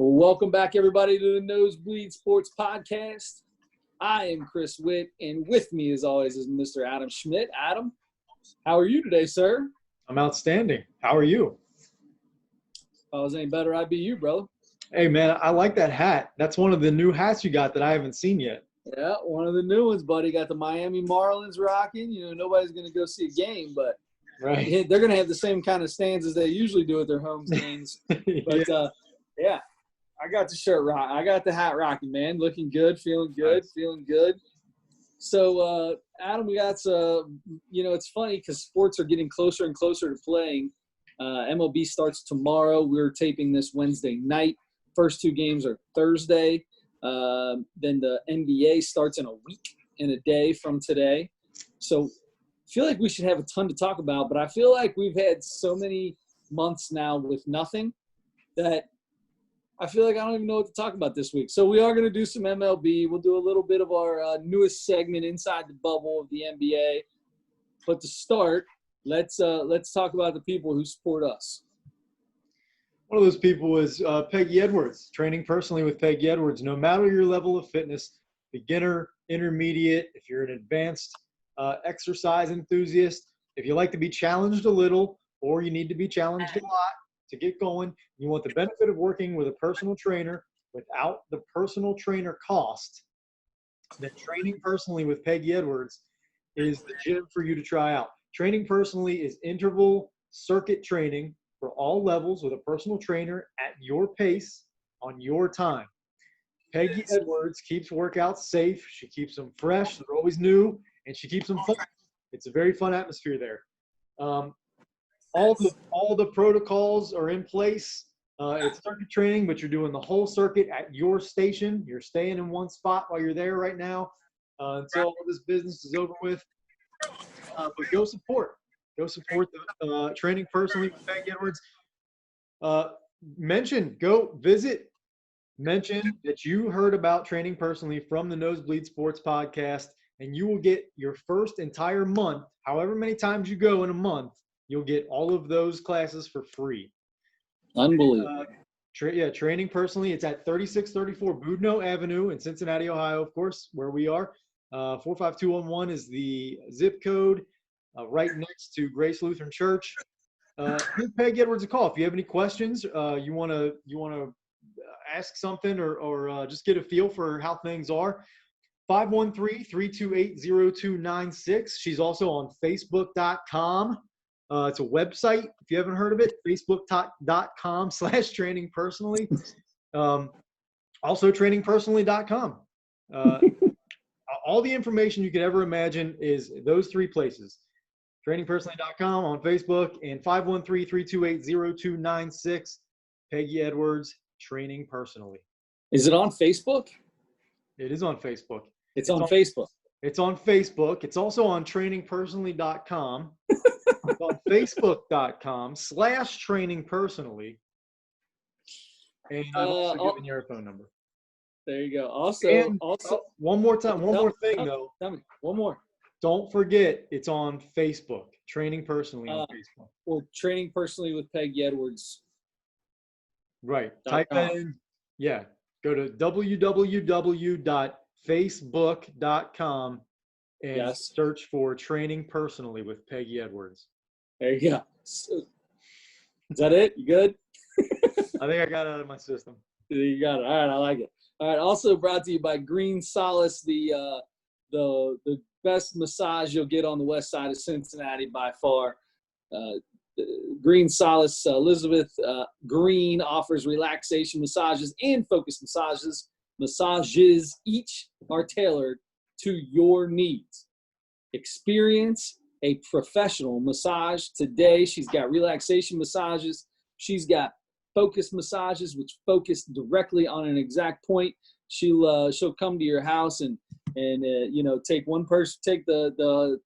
Well, welcome back, everybody, to the Nosebleed Sports Podcast. I am Chris Witt, and with me, as always, is Mr. Adam Schmidt. Adam, how are you today, sir? I'm outstanding. How are you? If I was any better, I'd be you, brother. Hey, man, I like that hat. That's one of the new hats you got that I haven't seen yet. Yeah, one of the new ones, buddy. Got the Miami Marlins rocking. You know, nobody's going to go see a game, but right. They're going to have the same kind of stands as they usually do at their home games. But, yeah. I got the shirt rock. I got the hat rocking, man. Looking good, feeling good, feeling good. So, Adam, we got it's funny because sports are getting closer and closer to playing. MLB starts tomorrow. We're taping this Wednesday night. First two games are Thursday. Then the NBA starts in a week and a day from today. So, I feel like we should have a ton to talk about, but I feel like we've had so many months now with nothing that I feel like I don't even know what to talk about this week. So we are going to do some MLB. We'll do a little bit of our newest segment, Inside the Bubble of the NBA. But to start, let's talk about the people who support us. One of those people is Peggy Edwards, training personally with Peggy Edwards. No matter your level of fitness, beginner, intermediate, if you're an advanced exercise enthusiast, if you like to be challenged a little or you need to be challenged a lot to get going, you want the benefit of working with a personal trainer without the personal trainer cost, then training personally with Peggy Edwards is the gym for you to try out. Training personally is interval circuit training for all levels with a personal trainer at your pace on your time. Peggy Edwards keeps workouts safe. She keeps them fresh. They're always new, and she keeps them fun. It's a very fun atmosphere there. All the protocols are in place. It's circuit training, but you're doing the whole circuit at your station. You're staying in one spot while you're there right now until all this business is over with. But go support the training personally with Peggy Edwards. Mention that you heard about training personally from the Nosebleed Sports Podcast, and you will get your first entire month, however many times you go in a month, you'll get all of those classes for free. Unbelievable. Training personally, it's at 3634 Boudneau Avenue in Cincinnati, Ohio, of course, where we are. 45211 is the zip code, right next to Grace Lutheran Church. Give Peggy Edwards a call if you have any questions. You want to ask something or just get a feel for how things are. 513-328-0296. She's also on Facebook.com. It's a website, if you haven't heard of it, facebook.com/training personally. Also trainingpersonally.com. All the information you could ever imagine is those three places. Trainingpersonally.com on Facebook and 513-328-0296. Peggy Edwards, training personally. Is it on Facebook? It is on Facebook. It's on Facebook. It's on Facebook. It's also on trainingpersonally.com. It's on facebook.com/trainingpersonally. And I've also given your phone number. There you go. Also, one more thing, though. Tell me. One more. Don't forget, it's on Facebook. Training personally on Facebook. Well, training personally with Peggy Edwards. Right. Type in. Yeah. Go to www.facebook.com and search for training personally with Peggy Edwards. There you go. Is that it? You good? I think I got it out of my system. You got it. All right. I like it. All right. Also brought to you by Green Solace, the best massage you'll get on the west side of Cincinnati by far. Green Solace, Elizabeth Green offers relaxation massages and focus massages. Massages each are tailored to your needs. Experience a professional massage today. She's got relaxation massages. She's got focus massages, which focus directly on an exact point. She'll come to your house and take one person, do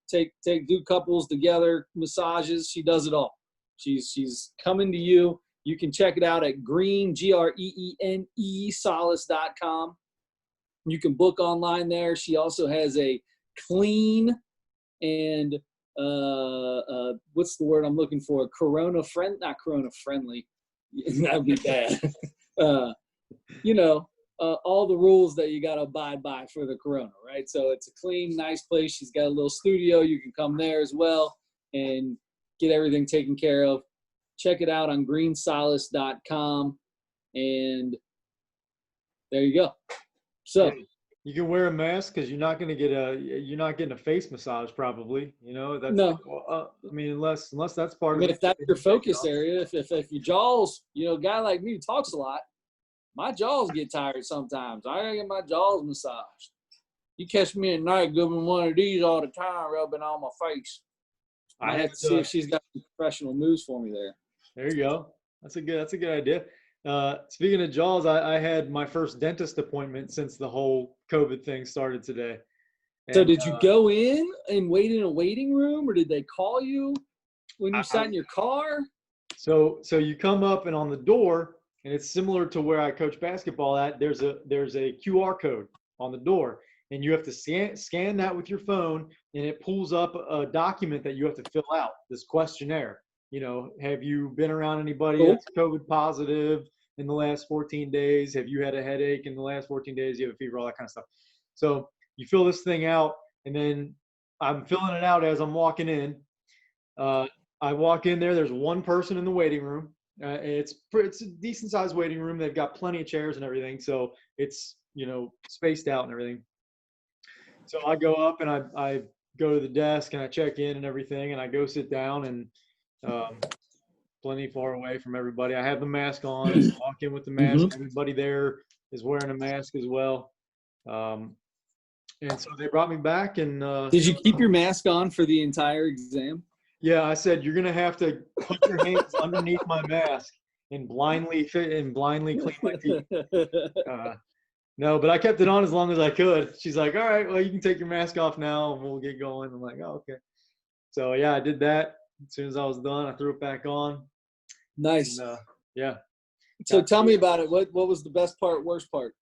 couples together massages. She does it all. She's coming to you. You can check it out at Green, GREENE, solace.com. You can book online there. She also has a clean and what's the word I'm looking for? Not corona friendly. That would be bad. you know, all the rules that you got to abide by for the Corona, right? So it's a clean, nice place. She's got a little studio. You can come there as well and get everything taken care of. Check it out on greensolace.com. And there you go. So you can wear a mask because you're not getting a face massage probably. You know, that's no. I mean, unless that's part I mean, of it. if that's your focus area, if your jaws, you know, a guy like me who talks a lot, my jaws get tired sometimes. I gotta get my jaws massaged. You catch me at night giving one of these all the time, rubbing on my face. I have to see if she's got some professional moves for me there. There you go. That's a good idea. Speaking of jaws, I had my first dentist appointment since the whole COVID thing started today. And, so did you go in and wait in a waiting room, or did they call you when you sat in your car? So you come up, and on the door, and it's similar to where I coach basketball at, there's a QR code on the door, and you have to scan that with your phone, and it pulls up a document that you have to fill out, this questionnaire. You know, have you been around anybody that's COVID positive in the last 14 days? Have you had a headache in the last 14 days? You have a fever, all that kind of stuff. So you fill this thing out, and then I'm filling it out as I'm walking in. I walk in there. There's one person in the waiting room. It's a decent sized waiting room. They've got plenty of chairs and everything, so it's, you know, spaced out and everything. So I go up and I go to the desk and I check in and everything, and I go sit down, and plenty far away from everybody. I have the mask on. I walk in with the mask. Mm-hmm. Everybody there is wearing a mask as well. And so they brought me back. And did you keep your mask on for the entire exam? Yeah, I said, you're gonna have to put your hands underneath my mask and blindly clean my teeth. No, but I kept it on as long as I could. She's like, all right, well, you can take your mask off now and we'll get going. I'm like, oh, okay. So yeah, I did that. As soon as I was done, I threw it back on. Nice. And, yeah. So tell me about it. What was the best part, worst part?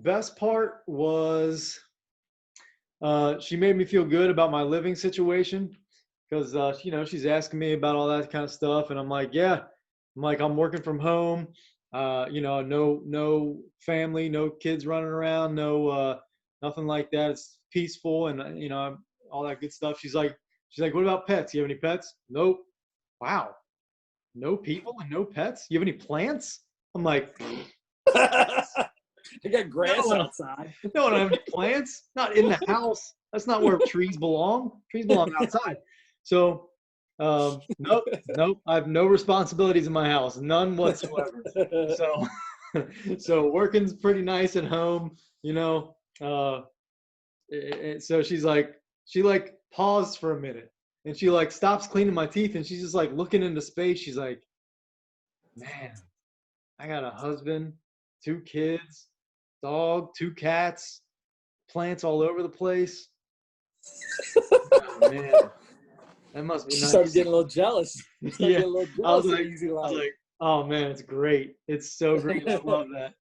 Best part was she made me feel good about my living situation, because you know, she's asking me about all that kind of stuff, and I'm like, yeah. I'm working from home. You know, no family, no kids running around, no nothing like that. It's peaceful, and you know, all that good stuff. She's like, what about pets? You have any pets? Nope. Wow. No people and no pets? You have any plants? I'm like, I got grass outside. No, I don't have any plants. Not in the house. That's not where trees belong. Trees belong outside. So, nope. I have no responsibilities in my house, none whatsoever. So working's pretty nice at home, you know. So she's like, she paused for a minute, and she stops cleaning my teeth, and she's just looking into space. She's like, man, I got a husband, 2 kids, dog, 2 cats, plants all over the place. Oh, man, that must be nice. Started getting a little jealous. Yeah, I was like, oh man, it's great. It's so great. I love that.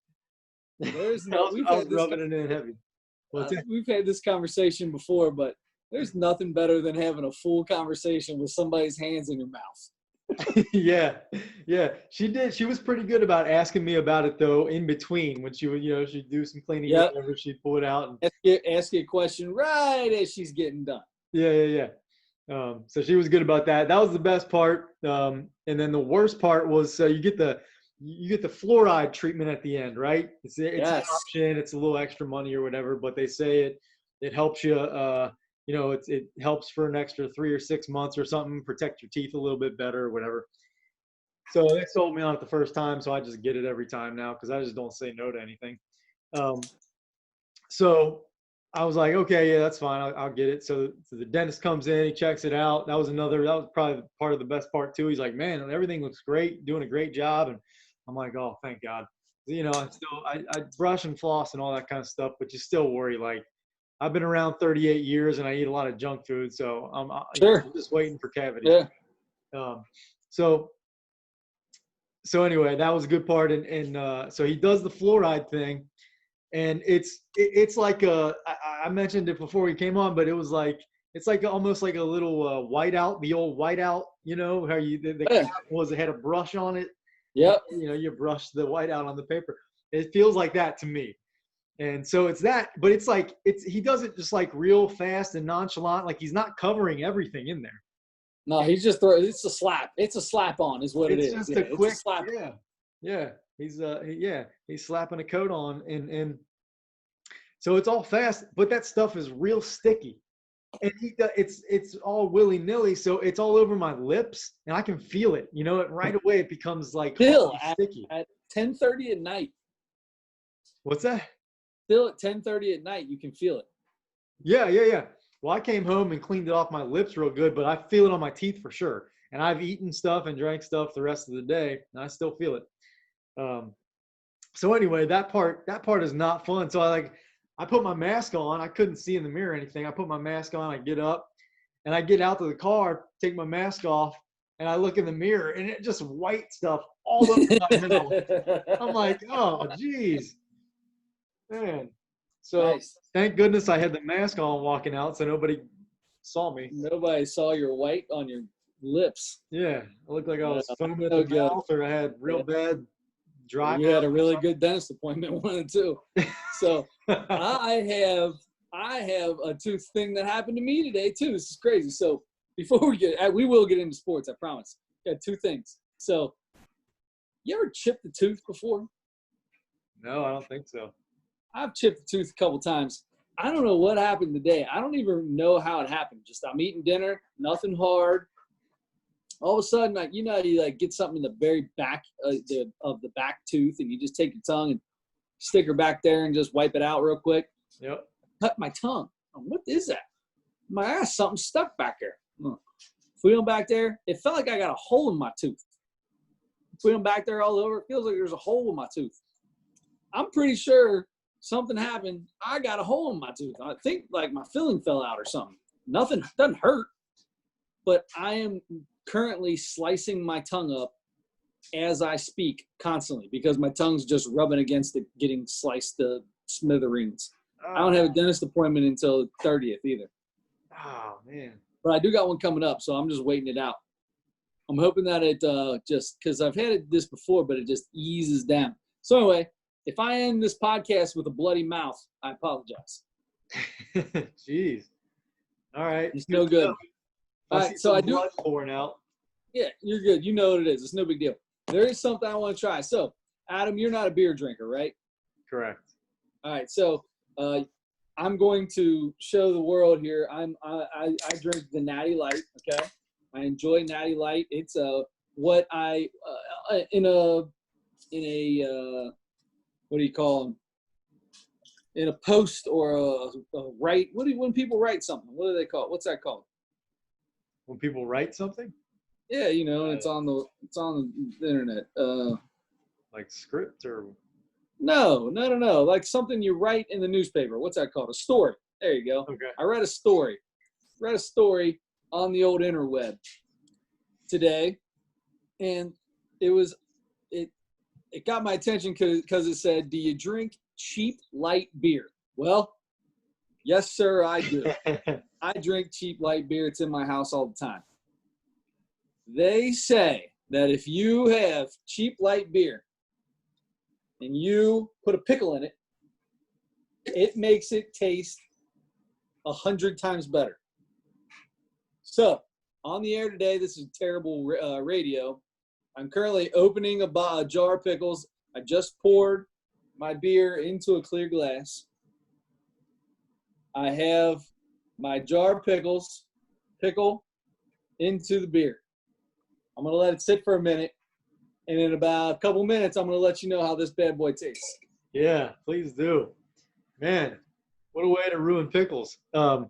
I was rubbing it in heavy. We've had this conversation before, but there's nothing better than having a full conversation with somebody's hands in your mouth. Yeah. She did. She was pretty good about asking me about it though. In between, when she would, you know, she'd do some cleaning, or whatever, she'd pull it out and ask you a question right as she's getting done. Yeah. So she was good about that. That was the best part. And then the worst part was you get the fluoride treatment at the end, right? It's an option. It's a little extra money or whatever, but they say it helps you. You know, it helps for an extra 3 or 6 months or something, protect your teeth a little bit better or whatever. So they sold me on it the first time, so I just get it every time now because I just don't say no to anything. So I was like, okay, yeah, that's fine. I'll get it. So the dentist comes in, he checks it out. That was probably part of the best part too. He's like, man, everything looks great, doing a great job. And I'm like, oh, thank God. You know, I brush and floss and all that kind of stuff, but you still worry. I've been around 38 years and I eat a lot of junk food, so I'm just waiting for cavities. Yeah. So anyway, that was a good part. And so he does the fluoride thing, and it's like I mentioned it before he came on, but it was it's almost like a little whiteout, the old whiteout, you know, how the cap had a brush on it. Yep. You brush the white out on the paper. It feels like that to me. And so it's that, but it's like, he does it just like real fast and nonchalant. Like he's not covering everything in there. No, he's just throwing. It's a slap. It's a slap on, is what it is. It's just yeah, a quick it's a slap. Yeah. He's slapping a coat on, and so it's all fast, but that stuff is real sticky, and it's all willy nilly, so it's all over my lips, and I can feel it. Right away it becomes like Still sticky at 10:30 at night. What's that? Still at 10:30 at night, you can feel it. Yeah. Well, I came home and cleaned it off my lips real good, but I feel it on my teeth for sure. And I've eaten stuff and drank stuff the rest of the day, and I still feel it. So anyway, that part is not fun. So I put my mask on. I couldn't see in the mirror or anything. I put my mask on. I get up, and I get out to the car, take my mask off, and I look in the mirror, and it just white stuff all over my mouth. I'm like, oh, geez, man. So nice. Thank goodness I had the mask on walking out, so nobody saw me. Nobody saw your white on your lips. Yeah, I looked like I was foaming at the mouth, or I had real bad dry. You had a really good dentist appointment, 1 and 2. So I have a tooth thing that happened to me today too. This is crazy. So before we will get into sports, I promise. Got 2 things. So you ever chipped a tooth before? No, I don't think so. I've chipped a tooth a couple times. I don't know what happened today. I don't even know how it happened. Just I'm eating dinner, nothing hard. All of a sudden, you get something in the very back of the back tooth, and you just take your tongue and stick her back there and just wipe it out real quick. Yep. Cut my tongue. What is that? My ass, something stuck back there. Feeling back there, it felt like I got a hole in my tooth. Feeling back there all over, it feels like there's a hole in my tooth. I'm pretty sure something happened. I got a hole in my tooth. I think like my filling fell out or something. Nothing, doesn't hurt, but I am currently slicing my tongue up as I speak constantly because my tongue's just rubbing against it, getting sliced to smithereens. I don't have a dentist appointment until the 30th either. Oh, man. But I do got one coming up, so I'm just waiting it out. I'm hoping that it just – because I've had this before, but it just eases down. So anyway, if I end this podcast with a bloody mouth, I apologize. Jeez. All right. It's no good. All right, so I do blood pouring out. Yeah, you're good. You know what it is. It's no big deal. There is something I want to try. So, Adam, you're not a beer drinker, right? Correct. All right. So, I'm going to show the world here. I drink the Natty Light. Okay. I enjoy Natty Light. It's what I in a what do you call them? In a post or a write. When people write something? What do they call it? What's that called? When people write something? Yeah, and it's on the internet. Like script or? No. Like something you write in the newspaper. What's that called? A story. There you go. Okay. I read a story. On the old interweb today, and it got my attention because it said, "Do you drink cheap light beer?" Well, yes, sir, I do. I drink cheap light beer. It's in my house all the time. They say that if you have cheap light beer and you put a pickle in it, it makes it taste 100 times better. So, on the air today, this is terrible radio. I'm currently opening a jar of pickles. I just poured my beer into a clear glass. I have my jar of pickle into the beer. I'm going to let it sit for a minute, and in about a couple minutes, I'm going to let you know how this bad boy tastes. Yeah, please do. Man, what a way to ruin pickles. No.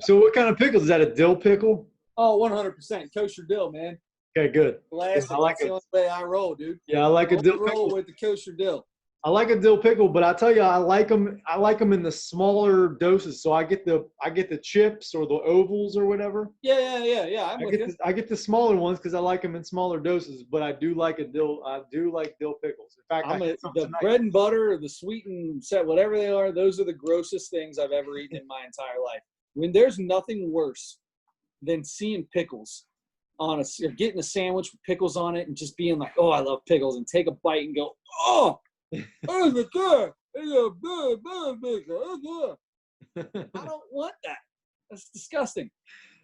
So what kind of pickle? Is that a dill pickle? Oh, 100% kosher dill, man. Okay, good. Classic. I like That's the only way I roll, dude. Yeah, I like a dill roll pickle. with the kosher dill. I like a dill pickle, but I tell you, I like them in the smaller doses. So I get the chips or the ovals or whatever. Yeah. I get the smaller ones because I like them in smaller doses. But I do like dill pickles. In fact, the bread and butter or the sweetened set, whatever they are, those are the grossest things I've ever eaten in my entire life. When there's nothing worse than seeing pickles or getting a sandwich with pickles on it and just being like, oh, I love pickles, and take a bite and go, oh, it's good. I don't want that. That's disgusting.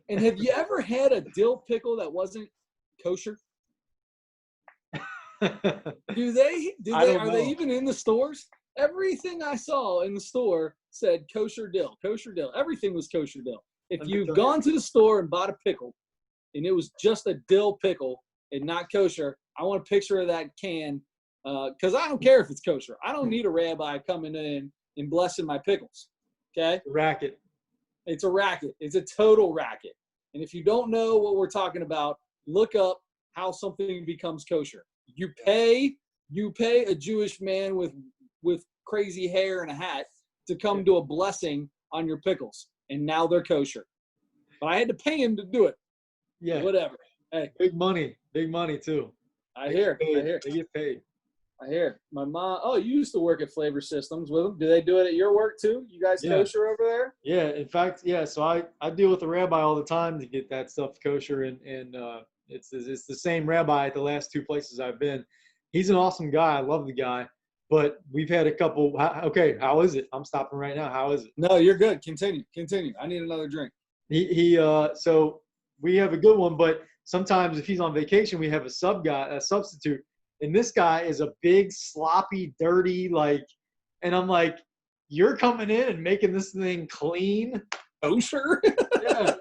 And have you ever had a dill pickle that wasn't kosher? Are they even in the stores? Everything I saw in the store said kosher dill, kosher dill. Everything was kosher dill. If you've gone to the store and bought a pickle and it was just a dill pickle and not kosher, I want a picture of that can, because I don't care if it's kosher. I don't need a rabbi coming in and blessing my pickles. Okay? Racket. It's a racket. It's a total racket. And if you don't know what we're talking about, look up how something becomes kosher. You pay a Jewish man with crazy hair and a hat to come do a blessing on your pickles, and now they're kosher. But I had to pay him to do it. Yeah. Whatever. Hey. Big money too. I hear. They get paid. I hear. My mom. Oh, you used to work at Flavor Systems with them. Do they do it at your work too? You guys kosher over there? Yeah. In fact, yeah. So I deal with the rabbi all the time to get that stuff kosher, and it's the same rabbi at the last two places I've been. He's an awesome guy. I love the guy. But we've had a couple. Okay, how is it? I'm stopping right now. How is it? No, you're good. Continue. I need another drink. So we have a good one, but sometimes if he's on vacation, we have a substitute, and this guy is a big, sloppy, dirty, and I'm like, you're coming in and making this thing clean? Kosher? Yeah.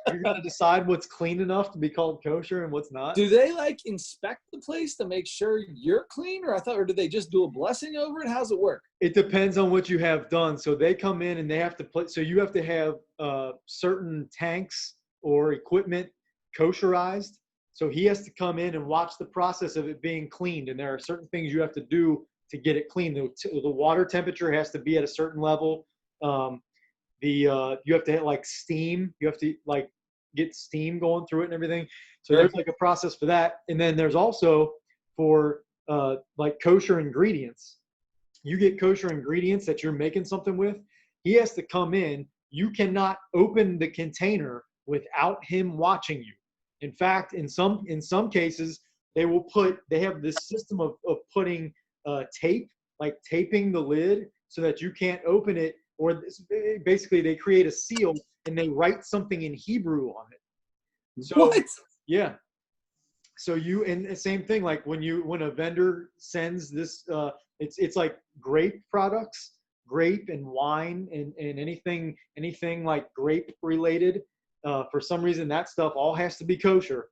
You're gonna decide what's clean enough to be called kosher and what's not. Do they inspect the place to make sure you're clean, or do they just do a blessing over it? How's it work? It depends on what you have done. So they come in and they have to so you have to have certain tanks or equipment kosherized. So he has to come in and watch the process of it being cleaned, and there are certain things you have to do to get it clean. The water temperature has to be at a certain level. You have to hit steam. You have to get steam going through it and everything. So there's a process for that. And then there's also for kosher ingredients. You get kosher ingredients that you're making something with. He has to come in. You cannot open the container without him watching you. In fact, in some cases, they have this system of putting tape, taping the lid so that you can't open it. Or basically, they create a seal and they write something in Hebrew on it. So, what? Yeah. So and the same thing, when a vendor sends this, it's like grape products, grape and wine and anything like grape related. For some reason, that stuff all has to be kosher.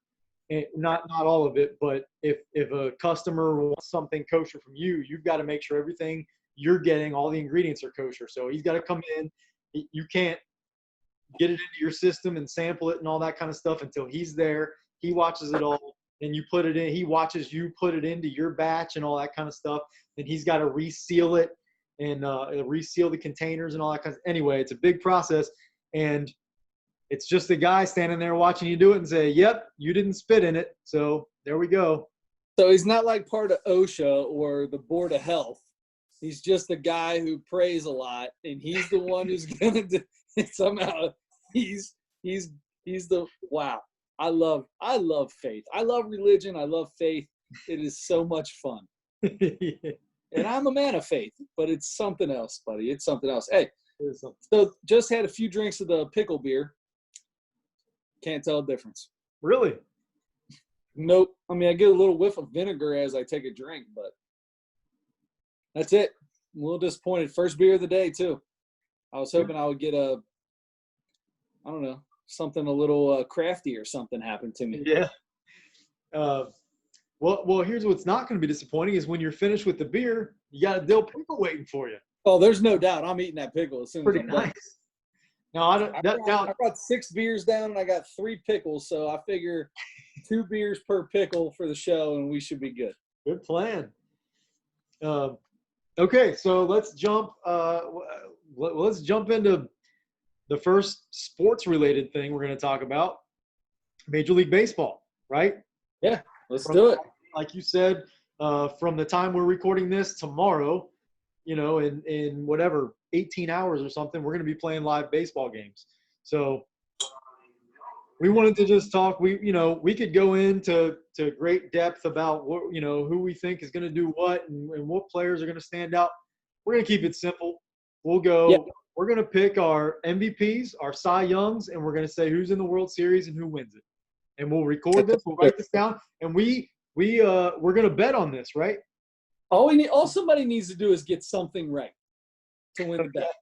And not all of it, but if a customer wants something kosher from you, you've got to make sure everything you're getting, all the ingredients are kosher. So he's got to come in. You can't get it into your system and sample it and all that kind of stuff until he's there. He watches it all, and you put it in. He watches you put it into your batch and all that kind of stuff. Then he's got to reseal it and reseal the containers and all that kind of. Anyway, it's a big process, and it's just a guy standing there watching you do it and say, "Yep, you didn't spit in it." So there we go. So he's not part of OSHA or the Board of Health. He's just a guy who prays a lot, and he's the one who's gonna do somehow. He's the wow. I love faith. I love religion. I love faith. It is so much fun. And I'm a man of faith, but it's something else, buddy. It's something else. Hey, so just had a few drinks of the pickle beer. Can't tell the difference. Really? Nope. I mean, I get a little whiff of vinegar as I take a drink, but that's it. I'm a little disappointed. First beer of the day, too. I was hoping I would get something a little crafty or something happened to me. Yeah. Well, here's what's not going to be disappointing is when you're finished with the beer, you got a dill pickle waiting for you. Oh, there's no doubt. I'm eating that pickle as soon as I'm done. Nice. Now, I got 6 beers down and I got 3 pickles, so I figure 2 beers per pickle for the show, and we should be good. Good plan. Okay, so let's jump into the first sports-related thing we're going to talk about, Major League Baseball, right? Yeah, let's do it. Like you said, from the time we're recording this tomorrow, in whatever, 18 hours or something, we're going to be playing live baseball games. So we wanted to just talk. We could go into great depth about what, who we think is going to do what and what players are going to stand out. We're going to keep it simple. We'll go. Yeah. We're going to pick our MVPs, our Cy Youngs, and we're going to say who's in the World Series and who wins it. And we'll record this. We'll write this down, and we're going to bet on this, right? All somebody needs to do is get something right to win the bet.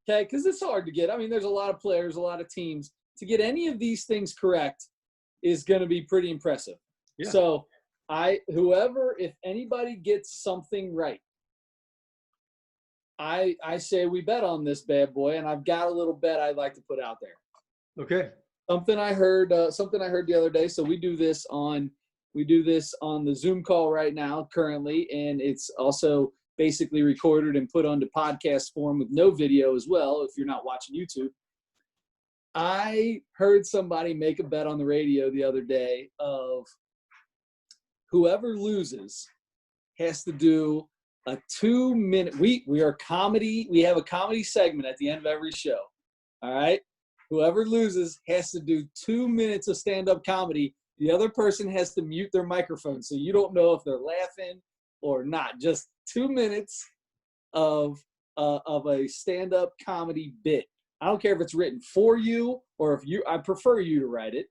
Okay, because it's hard to get. I mean, there's a lot of players, a lot of teams. To get any of these things correct is going to be pretty impressive. Yeah. So, if anybody gets something right, I say we bet on this bad boy, and I've got a little bet I'd like to put out there. Okay. Something I heard the other day. So we do this on the Zoom call right now currently, and it's also basically recorded and put onto podcast form with no video as well if you're not watching YouTube. I heard somebody make a bet on the radio the other day of whoever loses has to do a 2-minute. We are comedy. We have a comedy segment at the end of every show. All right. Whoever loses has to do 2 minutes of stand-up comedy. The other person has to mute their microphone, so you don't know if they're laughing or not. Just 2 minutes of a stand-up comedy bit. I don't care if it's written for you or if you. I prefer you to write it.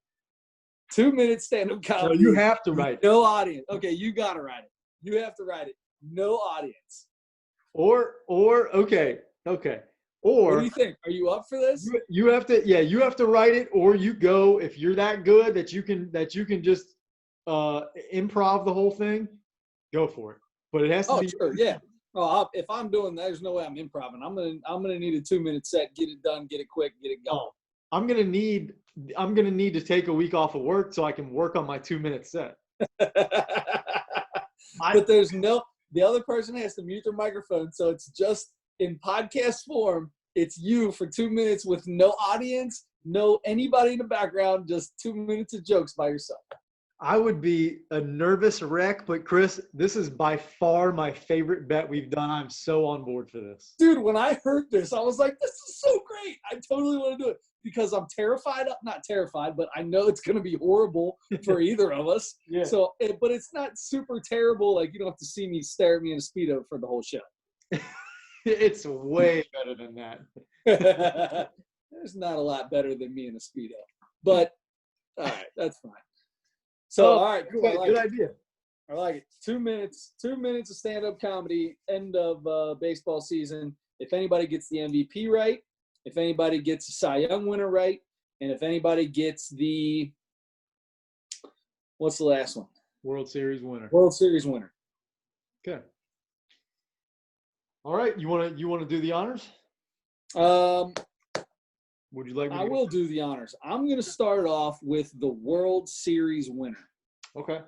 2 minute stand-up comedy. No, you have to write it. No audience. Okay, you got to write it. You have to write it. No audience. Or okay. Or what do you think? Are you up for this? You have to write it, or you go if you're that good that you can just improv the whole thing. Go for it. But it has to be. Sure, yeah. Oh, if I'm doing that, there's no way I'm improvising. I'm gonna need a 2 minute set. Get it done. Get it quick. Get it going. Oh, I'm gonna need to take a week off of work so I can work on my 2 minute set. But the other person has to mute their microphone, so it's just in podcast form. It's you for 2 minutes with no audience, no anybody in the background, just 2 minutes of jokes by yourself. I would be a nervous wreck, but Chris, this is by far my favorite bet we've done. I'm so on board for this. Dude, when I heard this, I was like, this is so great. I totally want to do it because I'm terrified. Not terrified, but I know it's going to be horrible for either of us. Yeah. So, but it's not super terrible. Like, you don't have to see me stare at me in a Speedo for the whole show. It's way better than that. There's not a lot better than me in a Speedo. But, all right, that's fine. So, all right, cool. Good idea. I like it. 2 minutes. 2 minutes of stand-up comedy. End of baseball season. If anybody gets the MVP right, if anybody gets the Cy Young winner right, and if anybody gets the what's the last one? World Series winner. World Series winner. Okay. All right. You want to do the honors? Would you like me to? I will do the honors. I'm going to start off with the World Series winner. Okay.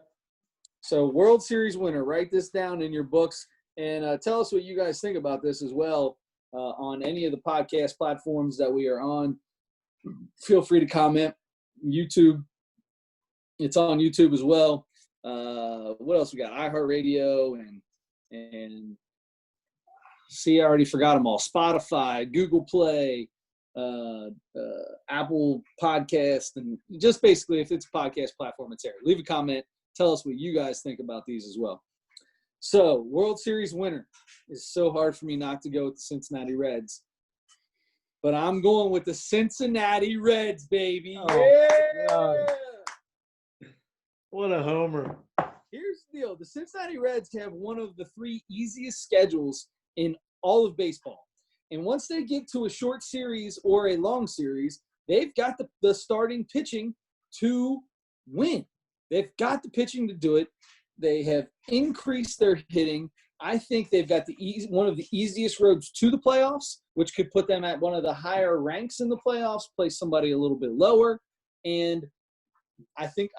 So World Series winner, write this down in your books and tell us what you guys think about this as well on any of the podcast platforms that we are on. Feel free to comment. YouTube. It's on YouTube as well. What else we got? iHeartRadio and see, I already forgot them all. Spotify, Google Play, Apple Podcast, and just basically if it's a podcast platform, it's there. Leave a comment. Tell us what you guys think about these as well. So, World Series winner. It's so hard for me not to go with the Cincinnati Reds. But I'm going with the Cincinnati Reds, baby. Oh, yeah! What a homer. Here's the deal. The Cincinnati Reds have one of the 3 easiest schedules in all of baseball. And once they get to a short series or a long series, they've got the starting pitching to win. They've got the pitching to do it. They have increased their hitting. I think they've got one of the easiest roads to the playoffs, which could put them at one of the higher ranks in the playoffs, place somebody a little bit lower. And I think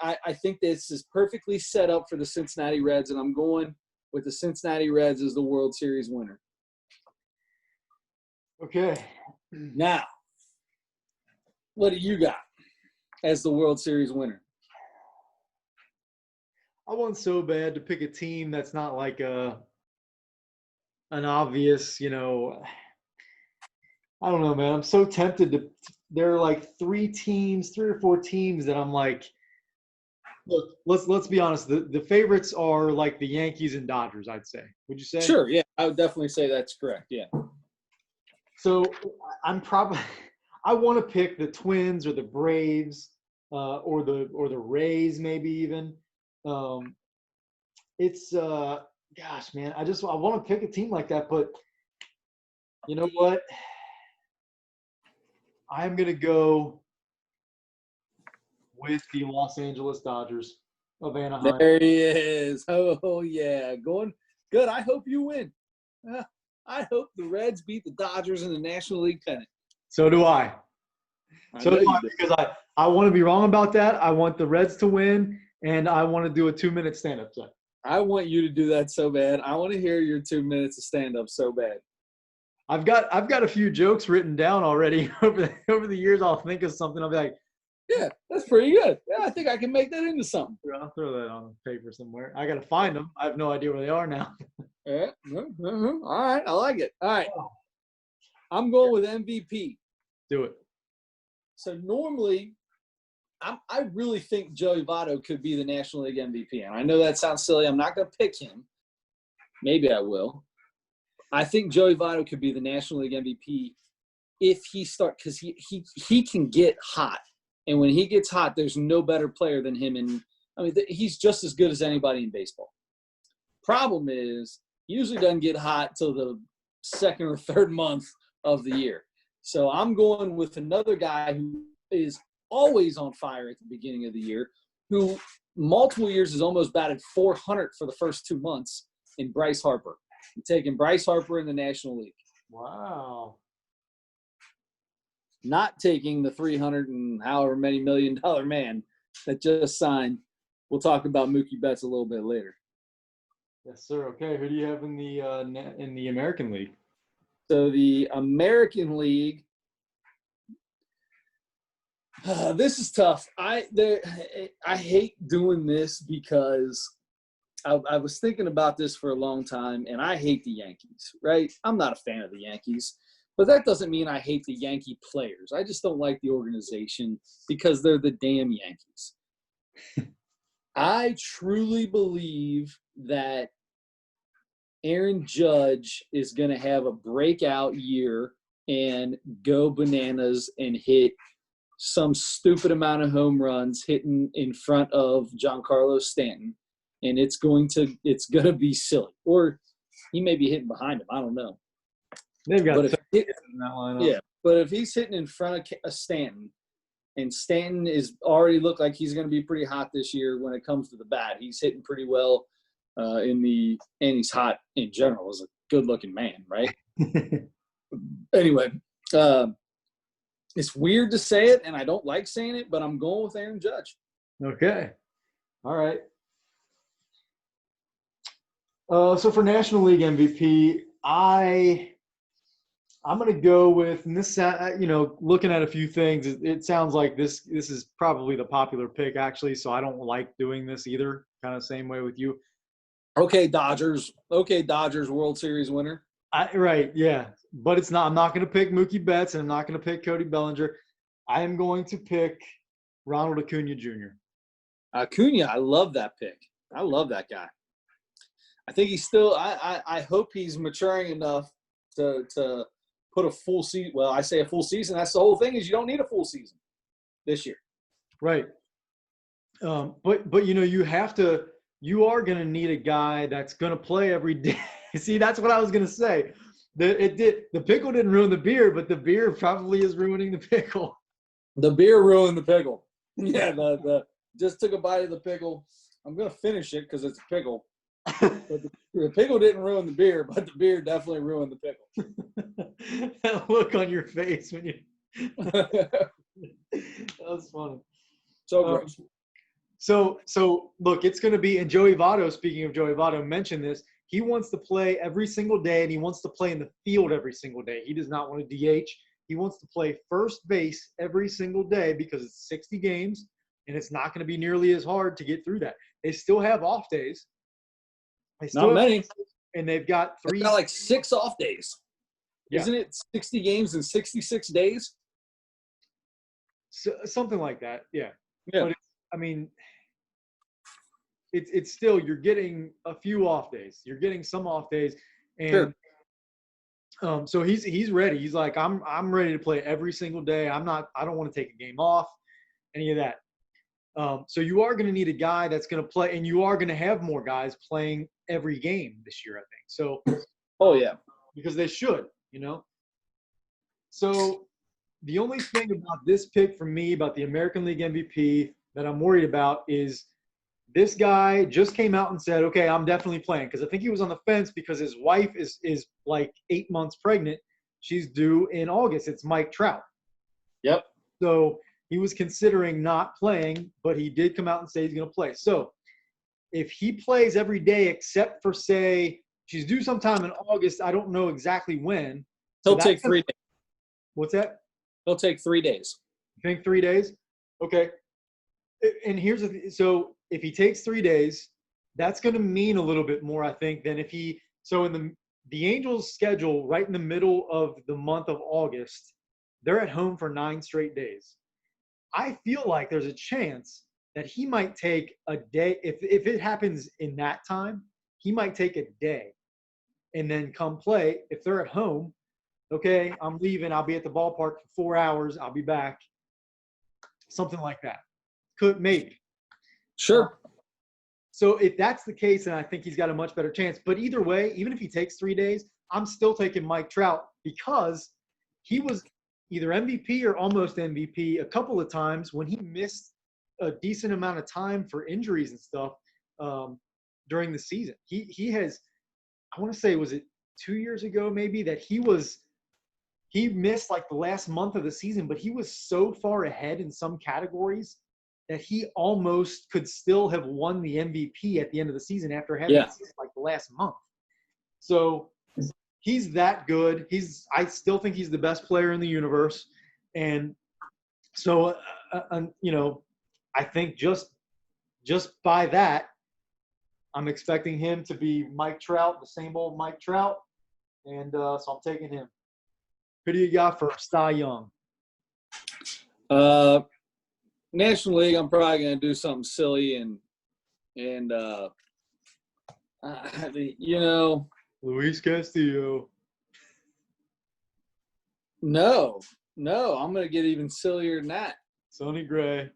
this is perfectly set up for the Cincinnati Reds, and I'm going with the Cincinnati Reds as the World Series winner. Okay. Now, what do you got as the World Series winner? I want so bad to pick a team that's not like an obvious, I don't know, man. I'm so tempted to. There are like three or four teams that I'm like, look. Let's be honest. The favorites are like the Yankees and Dodgers. I'd say. Would you say? Sure, yeah, I would definitely say that's correct. Yeah. So I'm probably. I want to pick the Twins or the Braves, or the Rays, maybe even. Um, it's gosh, man. I want to pick a team like that, but you know what? I'm gonna go with the Los Angeles Dodgers of Anaheim. There he is. Oh yeah, going good. I hope you win. I hope the Reds beat the Dodgers in the National League pennant. So do I. I know you do. Because I want to be wrong about that. I want the Reds to win, and I want to do a 2-minute stand-up set. I want you to do that so bad. I want to hear your 2 minutes of stand-up so bad. I've got a few jokes written down already over the years. I'll think of something. I'll be like, yeah, that's pretty good. Yeah, I think I can make that into something. I'll throw that on paper somewhere. I got to find them. I have no idea where they are now. Yeah. All right, I like it. All right, I'm going with MVP. Do it. So normally, I really think Joey Votto could be the National League MVP. And I know that sounds silly. I'm not going to pick him. Maybe I will. I think Joey Votto could be the National League MVP if he starts, because he can get hot. And when he gets hot, there's no better player than him. And I mean, he's just as good as anybody in baseball. Problem is, he usually doesn't get hot till the second or third month of the year. So I'm going with another guy who is always on fire at the beginning of the year, who multiple years has almost batted 400 for the first 2 months, in Bryce Harper. I'm taking Bryce Harper in the National League. Wow. Not taking the $300 and however many $1 million man that just signed. We'll talk about Mookie Betts a little bit later. Yes, sir. Okay, who do you have in the American League? So the American League, this is tough. I hate doing this because I was thinking about this for a long time, and I hate the Yankees, right? I'm not a fan of the Yankees, but that doesn't mean I hate the Yankee players. I just don't like the organization because they're the damn Yankees. I truly believe that Aaron Judge is going to have a breakout year and go bananas and hit some stupid amount of home runs hitting in front of Giancarlo Stanton. And it's going to be silly. Or he may be hitting behind him. I don't know. They've got but in that lineup. Yeah, but if he's hitting in front of Stanton, and Stanton is already looked like he's going to be pretty hot this year when it comes to the bat. He's hitting pretty well and he's hot in general as a good-looking man, right? Anyway, it's weird to say it, and I don't like saying it, but I'm going with Aaron Judge. Okay. All right. So for National League MVP, I'm going to go with, and this, looking at a few things, it sounds like this is probably the popular pick, actually, so I don't like doing this either, kind of same way with you. Okay, Dodgers World Series winner. Right, yeah. But it's not. I'm not going to pick Mookie Betts, and I'm not going to pick Cody Bellinger. I am going to pick Ronald Acuna Jr. Acuna, I love that pick. I love that guy. I think he's still – I hope he's maturing enough to put a full season. Well, I say a full season. That's the whole thing, is you don't need a full season this year. Right. But you are going to need a guy that's going to play every day. See, that's what I was going to say. The pickle didn't ruin the beer, but the beer probably is ruining the pickle. The beer ruined the pickle. Yeah, just took a bite of the pickle. I'm going to finish it because it's a pickle. But the pickle didn't ruin the beer, but the beer definitely ruined the pickle. That look on your face when you – that was funny. So gross. So look, it's going to be – and Joey Votto, speaking of Joey Votto, mentioned this. He wants to play every single day, and he wants to play in the field every single day. He does not want to DH. He wants to play first base every single day because it's 60 games, and it's not going to be nearly as hard to get through that. They still have off days. Not many. And they've got 3 – like 6 off days. Yeah. Isn't it 60 games in 66 days? So, something like that. Yeah. Yeah. But I mean, it's still, you're getting a few off days. You're getting some off days, and so he's ready. He's like, I'm ready to play every single day. I don't want to take a game off, any of that. So you are going to need a guy that's going to play, and you are going to have more guys playing every game this year, I think. So, Oh yeah, because they should, you know. So the only thing about this pick for me, about the American League MVP, that I'm worried about is this guy just came out and said, okay, I'm definitely playing. Because I think he was on the fence because his wife is like 8 months pregnant. She's due in August. It's Mike Trout. Yep. So he was considering not playing, but he did come out and say he's going to play. So if he plays every day except for, say, she's due sometime in August, I don't know exactly when. He'll take 3 days. What's that? He'll take 3 days. You think 3 days? Okay. And here's the thing. So if he takes 3 days, that's going to mean a little bit more, I think, than if he – so in the Angels' schedule, right in the middle of the month of August, they're at home for 9 straight days. I feel like there's a chance that he might take a day. If it happens in that time, he might take a day and then come play. If they're at home, okay, I'm leaving. I'll be at the ballpark for 4 hours. I'll be back. Something like that. Could, maybe. Sure. So if that's the case, then I think he's got a much better chance. But either way, even if he takes 3 days, I'm still taking Mike Trout because he was either MVP or almost MVP a couple of times when he missed a decent amount of time for injuries and stuff during the season. He has, I want to say, was it 2 years ago maybe, that he missed like the last month of the season, but he was so far ahead in some categories that he almost could still have won the MVP at the end of the season after having like the last month. So he's that good. I still think he's the best player in the universe. And so, you know, I think just by that, I'm expecting him to be Mike Trout, the same old Mike Trout. And so I'm taking him. Who do you got for Cy Young? National League, I'm probably going to do something silly and you know. Luis Castillo. No, I'm going to get even sillier than that. Sonny Gray.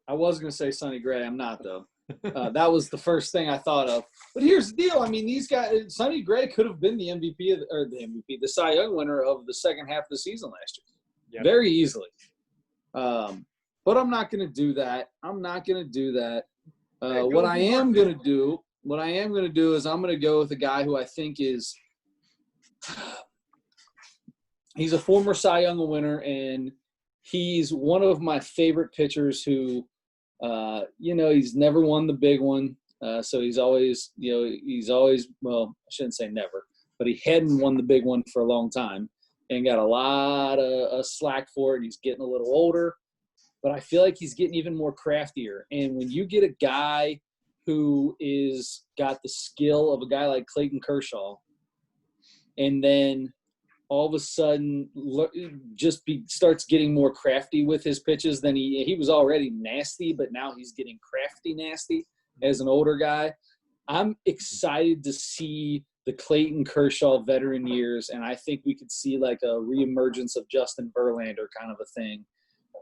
I was going to say Sonny Gray. I'm not, though. That was the first thing I thought of. But here's the deal. I mean, these guys, Sonny Gray could have been the MVP, the Cy Young winner of the second half of the season last year. Yep. Very easily. But I'm not going to do that. What I am going to do is I'm going to go with a guy who I think is – he's a former Cy Young winner, and he's one of my favorite pitchers who, he's never won the big one. So he's always, well, I shouldn't say never, but he hadn't won the big one for a long time and got a lot of slack for it. He's getting a little older, but I feel like he's getting even more craftier. And when you get a guy who is got the skill of a guy like Clayton Kershaw, and then all of a sudden starts getting more crafty with his pitches than he was already nasty, but now he's getting crafty nasty as an older guy. I'm excited to see the Clayton Kershaw veteran years, and I think we could see like a reemergence of Justin Verlander kind of a thing,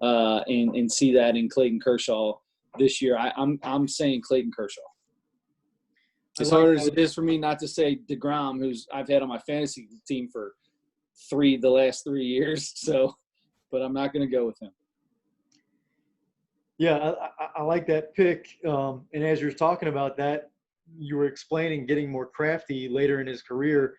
and see that in Clayton Kershaw this year. I'm saying Clayton Kershaw. As hard as it is for me not to say DeGrom, who's I've had on my fantasy team for the last 3 years, but I'm not going to go with him. Yeah, I like that pick. And as you're talking about that, you were explaining getting more crafty later in his career.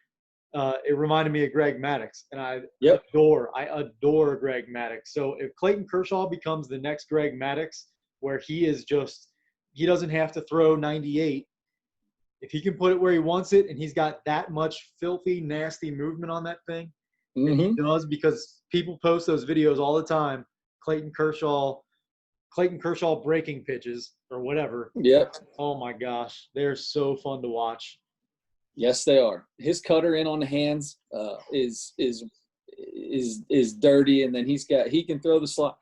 It reminded me of Greg Maddux, and I adore Greg Maddux. So if Clayton Kershaw becomes the next Greg Maddux, where he doesn't have to throw 98, if he can put it where he wants it, and he's got that much filthy, nasty movement on that thing, and he does, because people post those videos all the time, Clayton Kershaw breaking pitches or whatever. Yep. Oh my gosh, they're so fun to watch. Yes, they are. His cutter in on the hands is dirty, and then he can throw the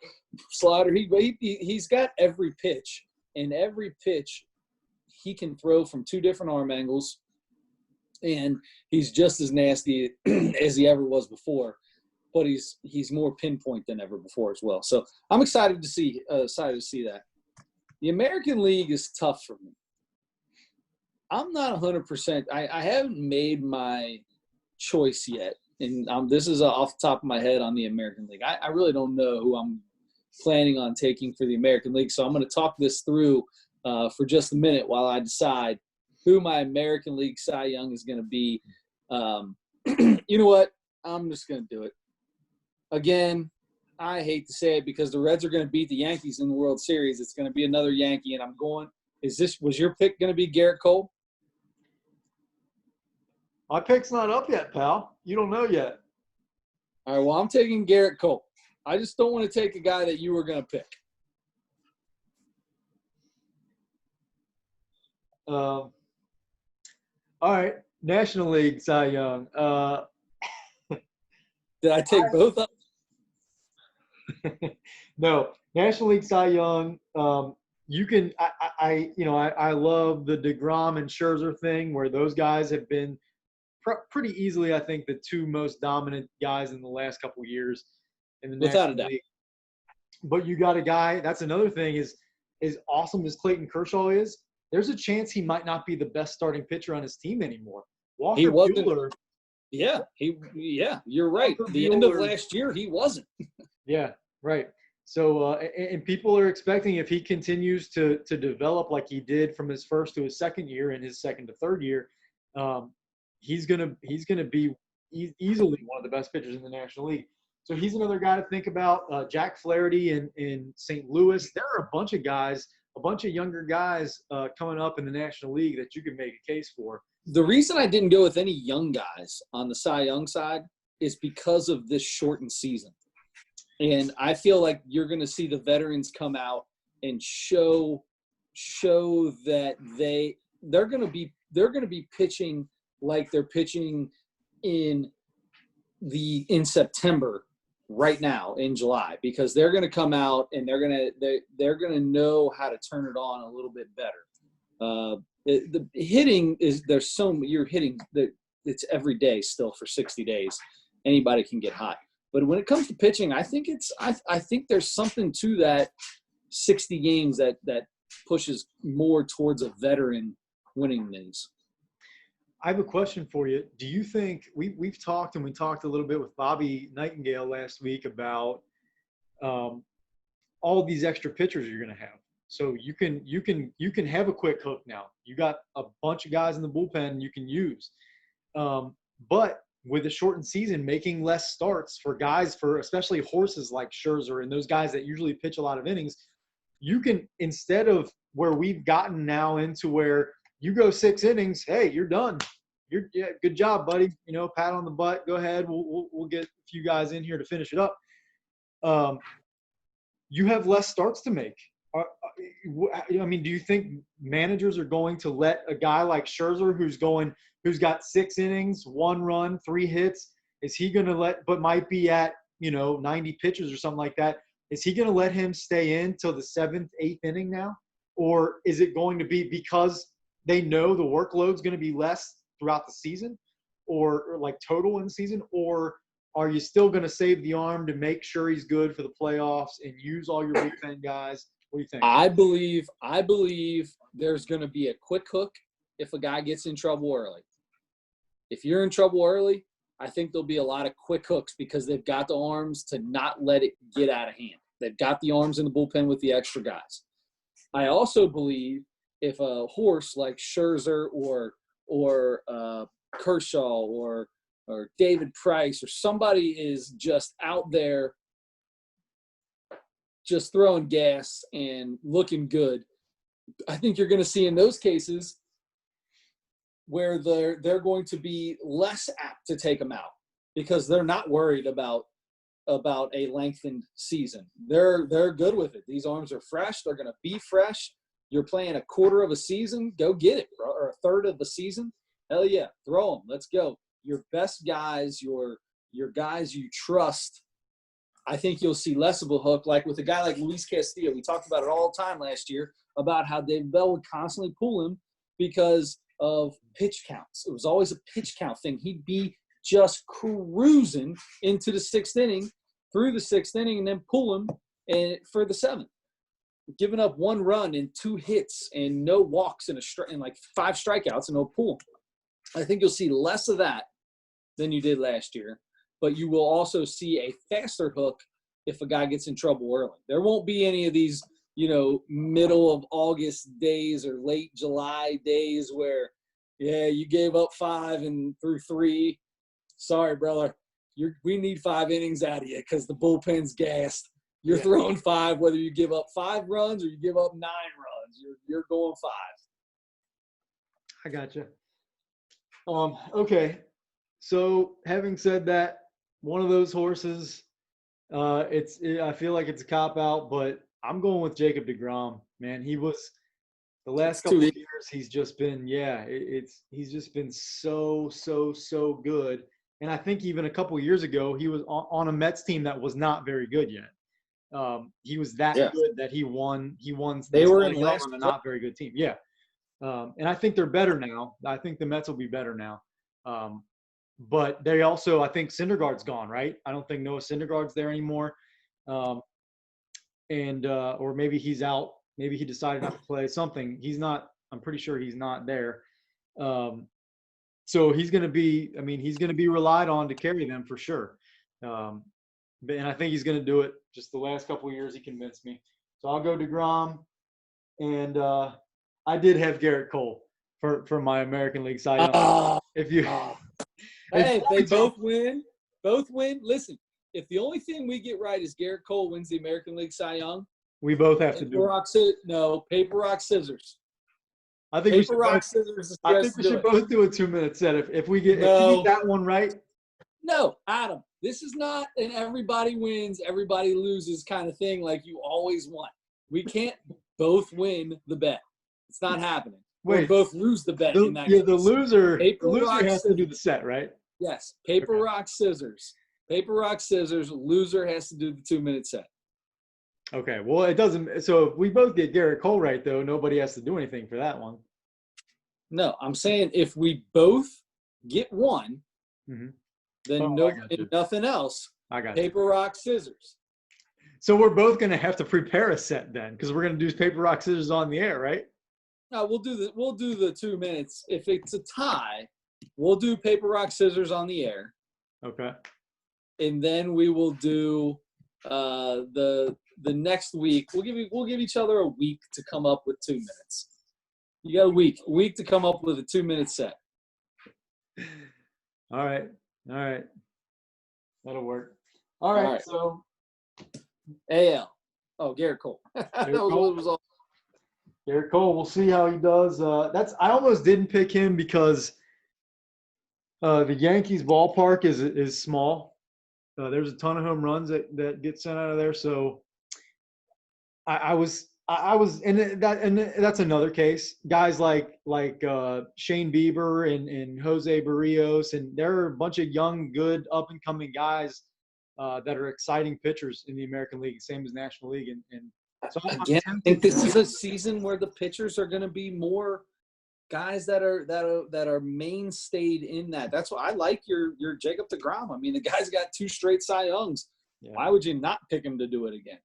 slider. He's got every pitch, and every pitch he can throw from two different arm angles, and he's just as nasty as he ever was before. But he's more pinpoint than ever before as well. So I'm excited to see that. The American League is tough for me. I'm not 100%. I haven't made my choice yet. And this is off the top of my head on the American League. I really don't know who I'm planning on taking for the American League. So I'm going to talk this through for just a minute while I decide who my American League Cy Young is going to be. You know what? I'm just going to do it. Again, I hate to say it because the Reds are going to beat the Yankees in the World Series. It's going to be another Yankee, and I'm going – was your pick going to be Garrett Cole? My pick's not up yet, pal. You don't know yet. All right, well, I'm taking Garrett Cole. I just don't want to take a guy that you were going to pick. All right, National League Cy Young. Did I take both of them? No, National League Cy Young. You can. I love the DeGrom and Scherzer thing, where those guys have been pretty easily, I think, the two most dominant guys in the last couple of years in the National League. But you got a guy. That's another thing. Is as awesome as Clayton Kershaw is, there's a chance he might not be the best starting pitcher on his team anymore. Walker Buehler. Yeah, you're right. The end of last year, he wasn't. Yeah, right. So, and people are expecting if he continues to develop like he did from his first to his second year and his second to third year, he's gonna be easily one of the best pitchers in the National League. So he's another guy to think about. Jack Flaherty in St. Louis. There are a bunch of guys, a bunch of younger guys coming up in the National League that you can make a case for. The reason I didn't go with any young guys on the Cy Young side is because of this shortened season. And I feel like you're going to see the veterans come out and show that they're going to be pitching like they're pitching in September right now in July, because they're going to come out and they're going to know how to turn it on a little bit better. The hitting is you're hitting it's every day still for 60 days. Anybody can get hot. But when it comes to pitching, I think there's something to that 60 games that pushes more towards a veteran winning these. I have a question for you. Do you think we talked a little bit with Bobby Nightingale last week about all these extra pitchers you're going to have? So you can have a quick hook now. You got a bunch of guys in the bullpen you can use, but with a shortened season, making less starts for guys, for especially horses like Scherzer and those guys that usually pitch a lot of innings, you can, instead of where we've gotten now into where you go 6 innings, hey, you're done. Good job, buddy. Pat on the butt. Go ahead. We'll get a few guys in here to finish it up. You have less starts to make. Do you think managers are going to let a guy like Scherzer, who's got 6 innings, 1 run, 3 hits, is he going to but might be at 90 pitches or something like that? Is he going to let him stay in till the 7th, 8th inning now, or is it going to be because they know the workload's going to be less throughout the season, or like total in the season, or are you still going to save the arm to make sure he's good for the playoffs and use all your bullpen guys? What do you think? I believe there's going to be a quick hook if a guy gets in trouble early. If you're in trouble early, I think there'll be a lot of quick hooks because they've got the arms to not let it get out of hand. They've got the arms in the bullpen with the extra guys. I also believe if a horse like Scherzer or Kershaw or David Price or somebody is just out there just throwing gas and looking good, I think you're going to see in those cases where they're going to be less apt to take them out because they're not worried about a lengthened season. They're good with it. These arms are fresh. They're going to be fresh. You're playing a quarter of a season. Go get it, bro, or a third of the season. hell yeah, throw them. Let's go. Your best guys, your guys you trust, I think you'll see less of a hook. Like with a guy like Luis Castillo, we talked about it all the time last year about how Dave Bell would constantly pull him because of pitch counts. It was always a pitch count thing. He'd be just cruising into the sixth inning, through the sixth inning, and then pull him for the seventh. Giving up 1 run and 2 hits and no walks and like 5 strikeouts, and they'll pull him. I think you'll see less of that than you did last year, but you will also see a faster hook if a guy gets in trouble early. There won't be any of these, middle of August days or late July days where, you gave up 5 and threw 3. Sorry, brother. We need 5 innings out of you because the bullpen's gassed. You're throwing 5, whether you give up 5 runs or you give up 9 runs. You're going 5. I gotcha. Okay. So having said that, one of those horses, I feel like it's a cop out, but I'm going with Jacob deGrom. Man, he was the last couple of years. He's just been, he's just been so good. And I think even a couple of years ago, he was on a Mets team that was not very good yet. He was that good that he won. They were in last on a not very good team. Yeah. And I think they're better now. I think the Mets will be better now. But they also, I think Syndergaard's gone, right? I don't think Noah Syndergaard's there anymore. Or maybe he's out. Maybe he decided not to play something. He's not, I'm pretty sure he's not there. So he's going to be relied on to carry them for sure. And I think he's going to do it. Just the last couple of years, he convinced me. So I'll go DeGrom. And I did have Garrett Cole for my American League Cy Young. Hey, they both win. Listen, if the only thing we get right is Garrett Cole wins the American League Cy Young, we both have to do it. Paper, rock, scissors. I think we should both do a 2-minute set if we get that one right. No, Adam, this is not an everybody wins, everybody loses kind of thing like you always want. We can't both win the bet. It's not happening. We both lose the bet in that case. The loser has to do the set, right? Yes. Paper, rock, scissors. Paper, rock, scissors. Loser has to do the 2-minute set. Okay. Well, it doesn't. So if we both get Garrett Cole right, though, nobody has to do anything for that one. No, I'm saying if we both get one, then nothing else. I got paper, rock, scissors. So we're both going to have to prepare a set then, because we're going to do paper, rock, scissors on the air, right? No, we'll do the 2 minutes. If it's a tie, we'll do paper, rock, scissors on the air. Okay. And then we will do the next week. We'll give each other a week to come up with 2 minutes. You got a week to come up with a 2-minute set. All right. That'll work. All right. So AL. Oh, Garrett Cole. Garrett Cole. We'll see how he does. I almost didn't pick him because the Yankees ballpark is small. There's a ton of home runs that get sent out of there. So I was, and that's another case. Guys like Shane Bieber and Jose Barrios, and there are a bunch of young, good, up and coming guys that are exciting pitchers in the American League, same as National League. And so again, I think this is a season where the pitchers are going to be more guys that are mainstayed in that. That's why I like your Jacob deGrom. I mean, the guy's got 2 straight Cy Youngs. Yeah. Why would you not pick him to do it again?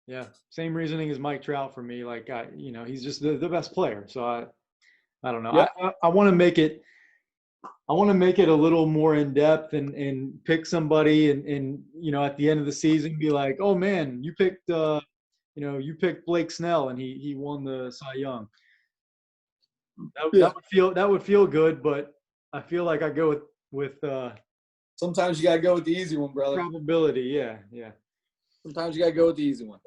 Yeah, same reasoning as Mike Trout for me. Like he's just the best player. So I don't know. Yeah. I want to make it. I want to make it a little more in depth and pick somebody and at the end of the season be like, oh man, you picked Blake Snell and he won the Cy Young. That would feel good, but I feel like I go with sometimes you gotta go with the easy one, brother. Probability, yeah. Sometimes you gotta go with the easy one.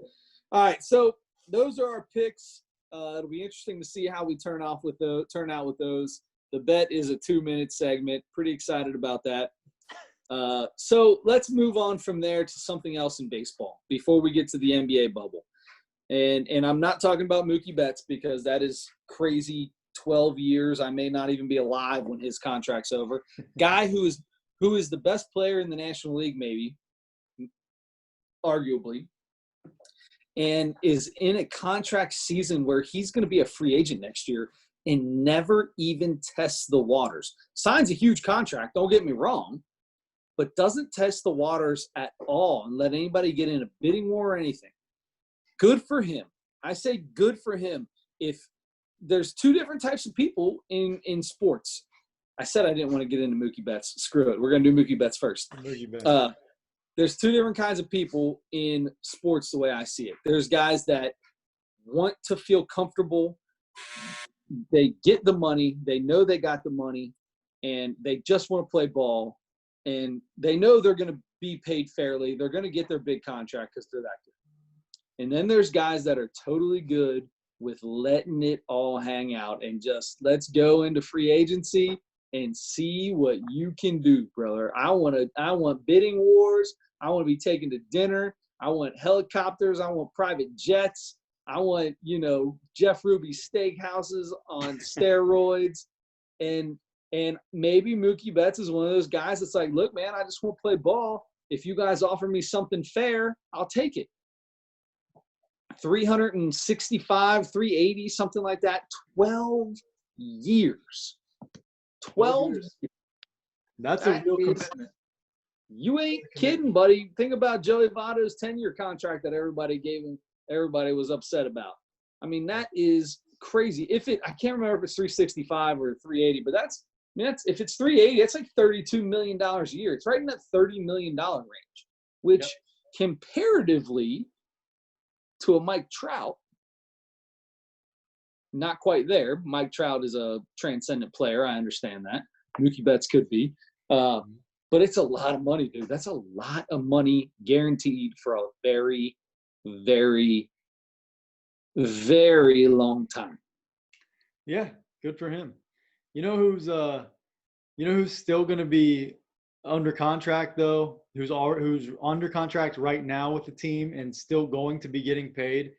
All right, so those are our picks. It'll be interesting to see how we turn out with those. The bet is a 2-minute segment. Pretty excited about that. So let's move on from there to something else in baseball before we get to the NBA bubble. And I'm not talking about Mookie Betts because that is crazy 12 years. I may not even be alive when his contract's over. Guy who is the best player in the National League, maybe, arguably, and is in a contract season where he's going to be a free agent next year and never even tests the waters. Signs a huge contract, don't get me wrong, but doesn't test the waters at all and let anybody get in a bidding war or anything. Good for him. I say good for him. If there's two different types of people in sports. I said I didn't want to get into Mookie Betts. Screw it. We're going to do Mookie Betts first. Mookie Betts. There's two different kinds of people in sports the way I see it. There's guys that want to feel comfortable. They get the money. They know they got the money, and they just want to play ball. And they know they're going to be paid fairly. They're going to get their big contract because they're that good. And then there's guys that are totally good with letting it all hang out and just let's go into free agency and see what you can do, brother. I want bidding wars. I want to be taken to dinner. I want helicopters. I want private jets. I want, Jeff Ruby steakhouses on steroids. And maybe Mookie Betts is one of those guys that's like, look, man, I just want to play ball. If you guys offer me something fair, I'll take it. 365, 380, something like that. 12 years. 12 years. That's a real commitment. You ain't kidding, buddy. Think about Joey Votto's 10-year contract that everybody gave him. Everybody was upset about. I mean, that is crazy. I can't remember if it's 365 or 380, but if it's 380, that's like $32 million a year. It's right in that $30 million range, which comparatively to a Mike Trout, not quite there. Mike Trout is a transcendent player. I understand that. Mookie Betts could be. But it's a lot of money, dude. That's a lot of money guaranteed for a very, very, very long time. Yeah, good for him. You know who's still going to be under contract though? Who's under contract right now with the team and still going to be getting paid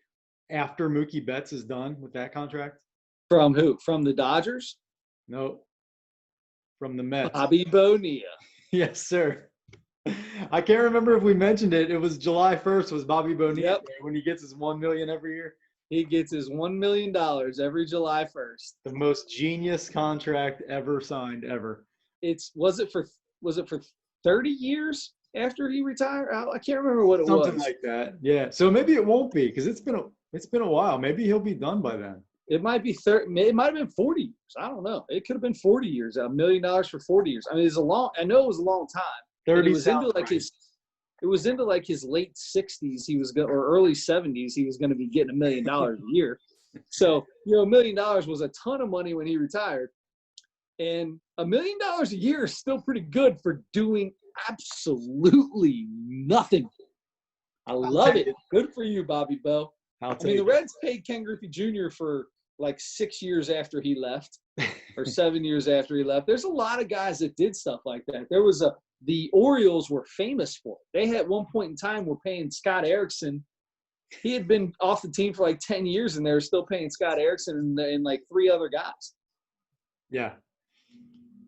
after Mookie Betts is done with that contract? From who? From the Dodgers? No. From the Mets. Bobby Bonilla. Yes, sir. I can't remember if we mentioned it. It was July 1st was Bobby Bonilla when he gets his $1 million every year. He gets his $1 million every July 1st. The most genius contract ever signed ever. Was it for 30 years after he retired? I can't remember what it was. Something like that. Yeah. So maybe it won't be because it's been a while. Maybe he'll be done by then. It might be 30. It might have been 40 years. I don't know. It could have been 40 years. $1 million for 40 years. I mean, I know it was a long time. 30. It was into like his late 60s. Or early 70s. He was going to be getting $1 million a year. So $1 million was a ton of money when he retired, and $1 million a year is still pretty good for doing absolutely nothing. I love it. Good for you, Bobby Bo. The Reds paid Ken Griffey Jr. for like 6 years after he left, or 7 years after he left. There's a lot of guys that did stuff like that. The Orioles were famous for it. They at one point in time were paying Scott Erickson. He had been off the team for like 10 years, and they were still paying Scott Erickson and like 3 other guys. Yeah.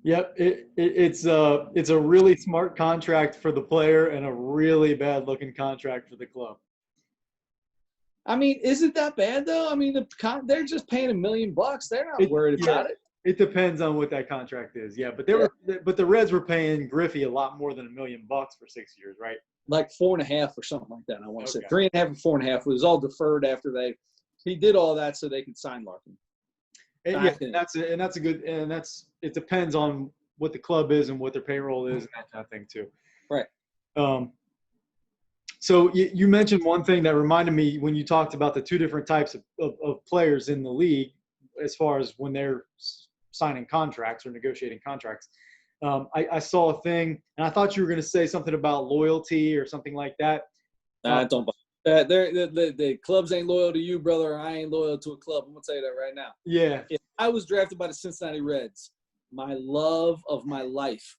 Yep. It's a really smart contract for the player and a really bad looking contract for the club. I mean, is it that bad though? I mean, they're just paying $1 million. They're not worried about it. It depends on what that contract is. Yeah, but the Reds were paying Griffey a lot more than $1 million for 6 years, right? Like 4.5 or something like that. I want to say 3.5 or 4.5. It was all deferred after he did all that so they could sign Larkin. It depends on what the club is and what their payroll is and that kind of thing too. Right. So you mentioned one thing that reminded me when you talked about the two different types of players in the league as far as when they're signing contracts or negotiating contracts. I saw a thing, and I thought you were going to say something about loyalty or something like that. Don't the clubs ain't loyal to you, brother. I ain't loyal to a club. I'm going to tell you that right now. Yeah. If I was drafted by the Cincinnati Reds, my love of my life,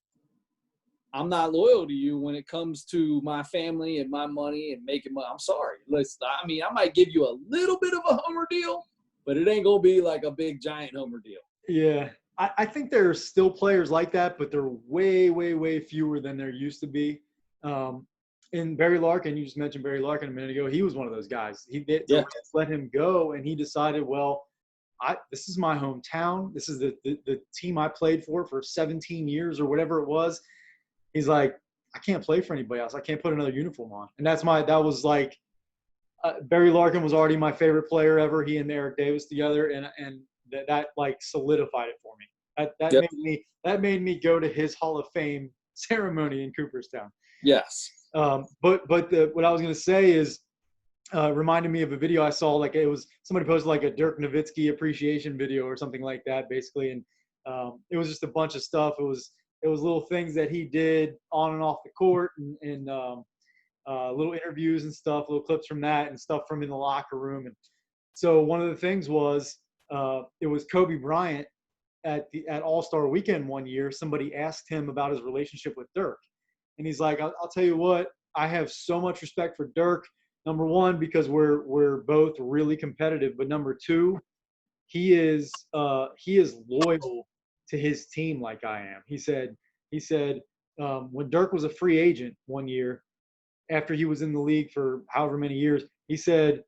I'm not loyal to you when it comes to my family and my money and making money. I'm sorry. Listen, I mean, I might give you a little bit of a Homer deal, but it ain't gonna be like a big giant homer deal. Yeah. I think there are still players like that, but they're way, way, way fewer than there used to be. And Barry Larkin, you just mentioned Barry Larkin a minute ago. He was one of those guys. The Reds let him go, and he decided, well, this is my hometown. This is the team I played for 17 years or whatever it was. He's like, I can't play for anybody else. I can't put another uniform on. And that was like Barry Larkin was already my favorite player ever. He and Eric Davis together, and that like solidified it for me. That made me go to his Hall of Fame ceremony in Cooperstown. Yes. But what I was going to say is reminded me of a video I saw. Like it was somebody posted like a Dirk Nowitzki appreciation video or something like that, basically, and it was just a bunch of stuff. It was little things that he did on and off the court, and little interviews and stuff, little clips from that, and stuff from in the locker room. And so one of the things was it was Kobe Bryant at All-Star Weekend one year. Somebody asked him about his relationship with Dirk, and he's like, I'll tell you what, I have so much respect for Dirk. Number one, because we're both really competitive, but number two, he is loyal to his team like I am. He said when Dirk was a free agent one year, after he was in the league for however many years, he said,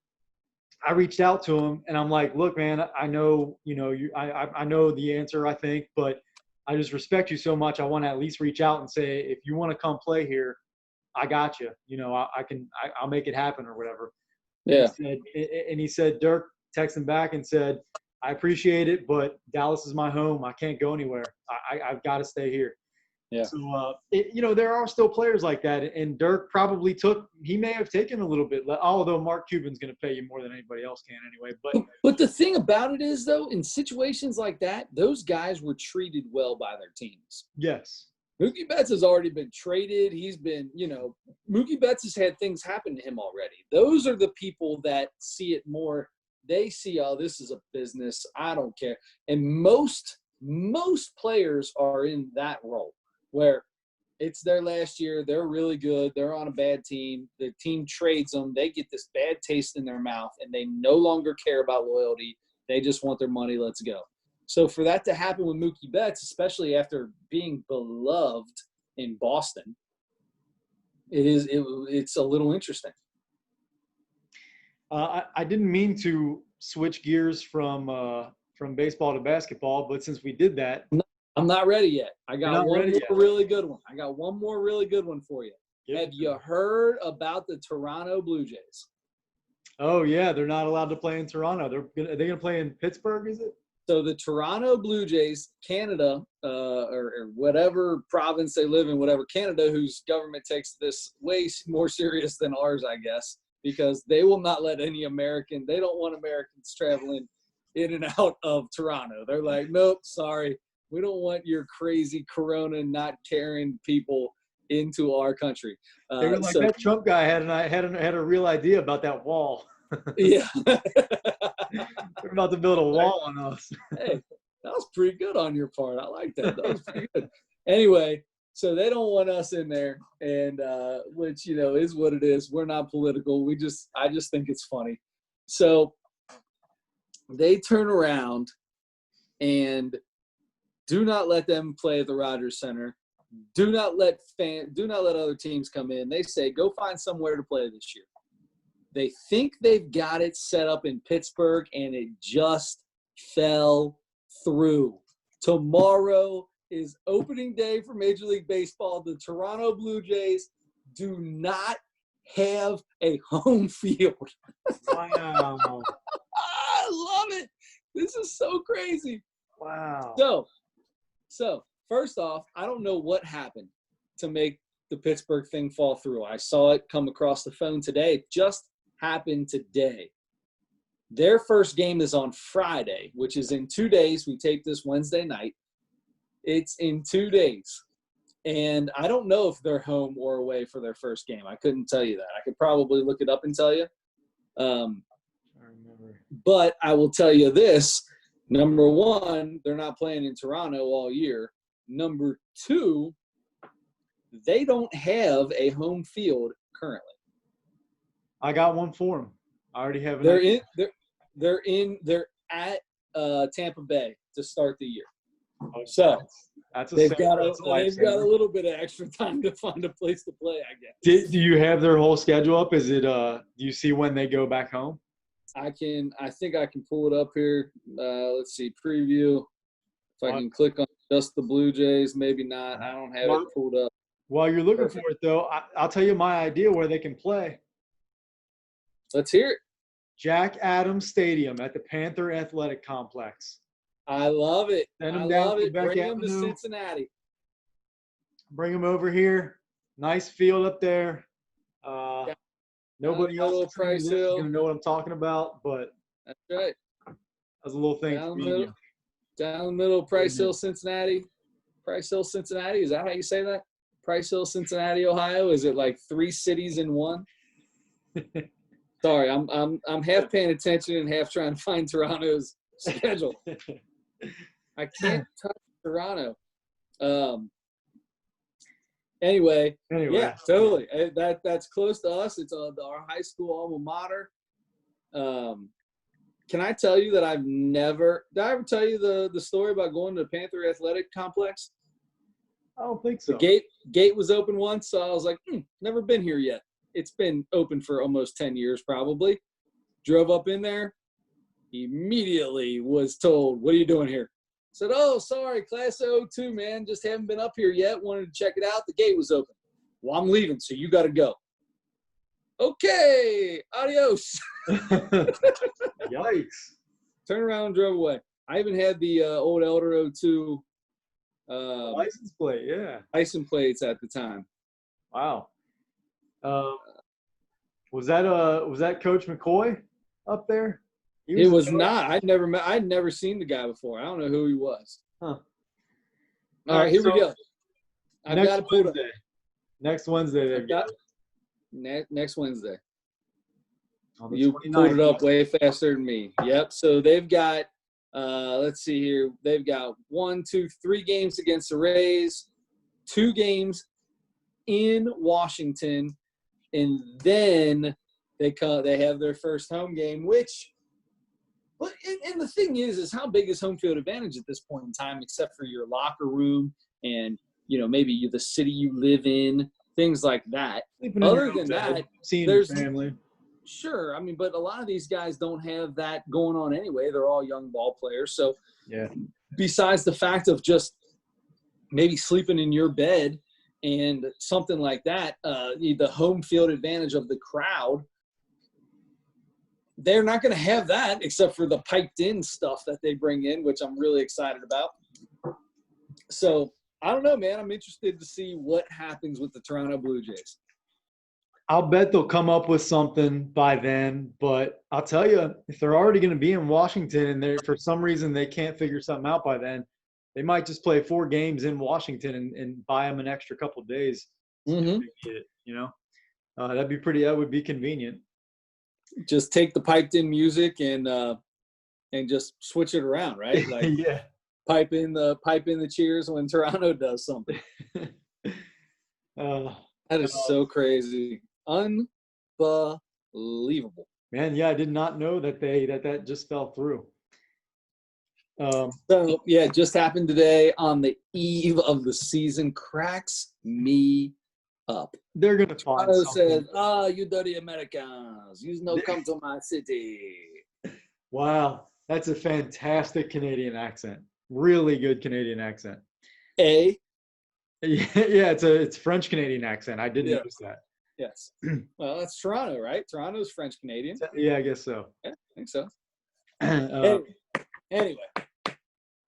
I reached out to him and I'm like, look, man, I know, I know the answer, I think, but I just respect you so much. I want to at least reach out and say, if you want to come play here, I got you. I'll make it happen or whatever. Yeah. He said, Dirk texted him back and said, I appreciate it, but Dallas is my home. I can't go anywhere. I've got to stay here. Yeah. So, there are still players like that. And Dirk probably he may have taken a little bit, although Mark Cuban's going to pay you more than anybody else can anyway. But the thing about it is, though, in situations like that, those guys were treated well by their teams. Yes. Mookie Betts has already been traded. He's been, Mookie Betts has had things happen to him already. Those are the people that see it more. They see, oh, this is a business. I don't care. And most players are in that role where it's their last year. They're really good. They're on a bad team. The team trades them. They get this bad taste in their mouth, and they no longer care about loyalty. They just want their money. Let's go. So for that to happen with Mookie Betts, especially after being beloved in Boston, it's a little interesting. I didn't mean to switch gears from baseball to basketball, but since we did that, I'm not ready yet. I got one more really good one for you. Yep. Have you heard about the Toronto Blue Jays? Oh yeah, they're not allowed to play in Toronto. Are they going to play in Pittsburgh? Is it? So the Toronto Blue Jays, Canada, or whatever province they live in, whatever Canada, whose government takes this way more serious than ours, I guess, because they will not let they don't want Americans traveling in and out of Toronto. They're like, nope, sorry. We don't want your crazy corona not caring people into our country. They were like, that Trump guy had a real idea about that wall. Yeah. They're about to build a wall on us. Hey, that was pretty good on your part. I like that. That was pretty good. Anyway, so they don't want us in there, and which, is what it is. We're not political. I just think it's funny. So they turn around and do not let them play at the Rogers Center. Do not let other teams come in. They say, go find somewhere to play this year. They think they've got it set up in Pittsburgh, and it just fell through. Tomorrow is opening day for Major League Baseball. The Toronto Blue Jays do not have a home field. Wow. I love it. This is so crazy. Wow. So first off, I don't know what happened to make the Pittsburgh thing fall through. I saw it come across the phone today. It just happened today. Their first game is on Friday, which is in 2 days. We tape this Wednesday night. It's in 2 days. And I don't know if they're home or away for their first game. I couldn't tell you that. I could probably look it up and tell you. I remember. But I will tell you this. Number one, they're not playing in Toronto all year. Number two, they don't have a home field currently. I got one for them. I already have. They're at Tampa Bay to start the year. Oh, So that's they've got a little bit of extra time to find a place to play, I guess. Do you have their whole schedule up? Is it do you see when they go back home? I think I can pull it up here. Let's see, preview. If I can click on just the Blue Jays, maybe not. I don't have it pulled up. While you're looking for it, though, I'll tell you my idea where they can play. Let's hear it. Jack Adams Stadium at the Panther Athletic Complex. I love it. Send I them down love it. Quebec Bring them to Avenue. Cincinnati. Bring them over here. Nice field up there. Nobody else is going to know what I'm talking about, but that's right. That's a little thing. Down the middle, Price Hill, Cincinnati. Price Hill, Cincinnati. Is that how you say that? Price Hill, Cincinnati, Ohio. Is it like 3 cities in one? Sorry, I'm half paying attention and half trying to find Toronto's schedule. I can't touch Toronto. Anyway, yeah, totally. That's close to us. It's our high school alma mater. Can I tell you that did I ever tell you the story about going to the Panther Athletic Complex? I don't think so. The gate was open once, so I was like, never been here yet. It's been open for almost 10 years probably. Drove up in there, immediately was told, what are you doing here? Said, oh, sorry, class of 02, man. Just haven't been up here yet. Wanted to check it out. The gate was open. Well, I'm leaving, so you got to go. Okay, adios. Yikes. Turned around and drove away. I even had the old Elder 02 license plate, yeah. License plates at the time. Wow. Was that Coach McCoy up there? It was not. I'd never seen the guy before. I don't know who he was. Huh. All right, here we go. I've got to pull it up. Next Wednesday, they've got next Wednesday. You pulled it up way faster than me. Yep. So they've got, let's see here. They've got 3 games against the Rays, 2 games in Washington, and then they have their first home game, which. But and the thing is how big is home field advantage at this point in time, except for your locker room and maybe the city you live in, things like that. Other than that, there's family. Sure, I mean, but a lot of these guys don't have that going on anyway. They're all young ball players. So, yeah. Besides the fact of just maybe sleeping in your bed and something like that, the home field advantage of the crowd. They're not going to have that except for the piped-in stuff that they bring in, which I'm really excited about. So, I don't know, man. I'm interested to see what happens with the Toronto Blue Jays. I'll bet they'll come up with something by then. But I'll tell you, if they're already going to be in Washington and for some reason they can't figure something out by then, they might just play 4 games in Washington and buy them an extra couple of days. Mm-hmm. That would be convenient. Just take the piped-in music and just switch it around, right? Like yeah. Pipe in the cheers when Toronto does something. That is so crazy, unbelievable, man. Yeah, I did not know that just fell through. So yeah, it just happened today on the eve of the season. Cracks me up. They're gonna find something. Says, you dirty Americans, you no come to my city. Wow, that's a fantastic Canadian accent. Really good Canadian accent. Yeah, it's French Canadian accent. I did notice that. Yes. Well, that's Toronto, right? Toronto's French Canadian. Yeah, I guess so. Yeah, I think so. Anyway.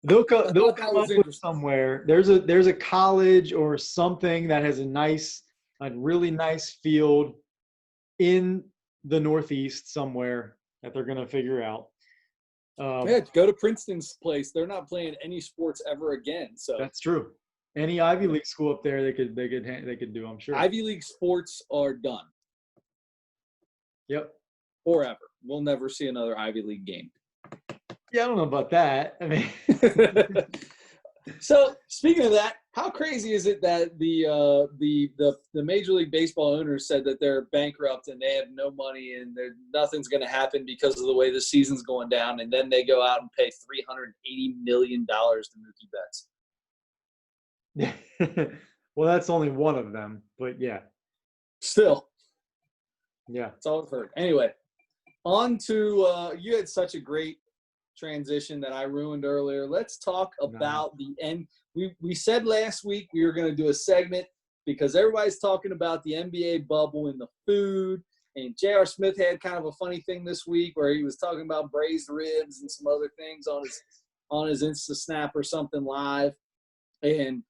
They'll come up with somewhere. There's a college or something that has a really nice field in the Northeast somewhere that they're going to figure out. Go to Princeton's place. They're not playing any sports ever again. So that's true. Any Ivy League school up there, they could do. I'm sure. Ivy League sports are done. Yep. Forever. We'll never see another Ivy League game. Yeah, I don't know about that. I mean, So speaking of that, how crazy is it that the Major League Baseball owners said that they're bankrupt and they have no money and nothing's going to happen because of the way the season's going down, and then they go out and pay $380 million to Mookie Betts? Well, that's only one of them, but yeah. Still, Yeah. that's all I've heard. Anyway, on to you had such a great transition that I ruined earlier. Let's talk about the end. We said last week we were going to do a segment because everybody's talking about the NBA bubble and the food. And J.R. Smith had kind of a funny thing this week where he was talking about braised ribs and some other things on his Insta Snap or something live, and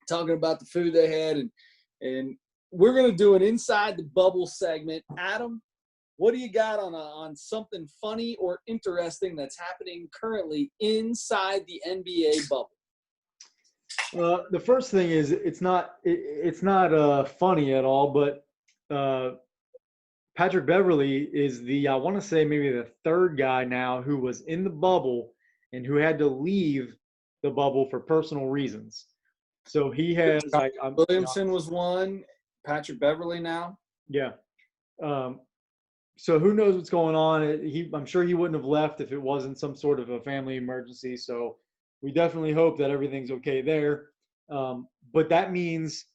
talking about the food they had. And we're going to do an inside the bubble segment. Adam, what do you got on something funny or interesting that's happening currently inside the NBA bubble? The first thing is it's not funny at all, but Patrick Beverley is I want to say maybe the third guy now who was in the bubble and who had to leave the bubble for personal reasons. So he has Williamson was one, Patrick Beverley now. Yeah. So who knows what's going on? I'm sure he wouldn't have left if it wasn't some sort of a family emergency. So we definitely hope that everything's okay there. But that means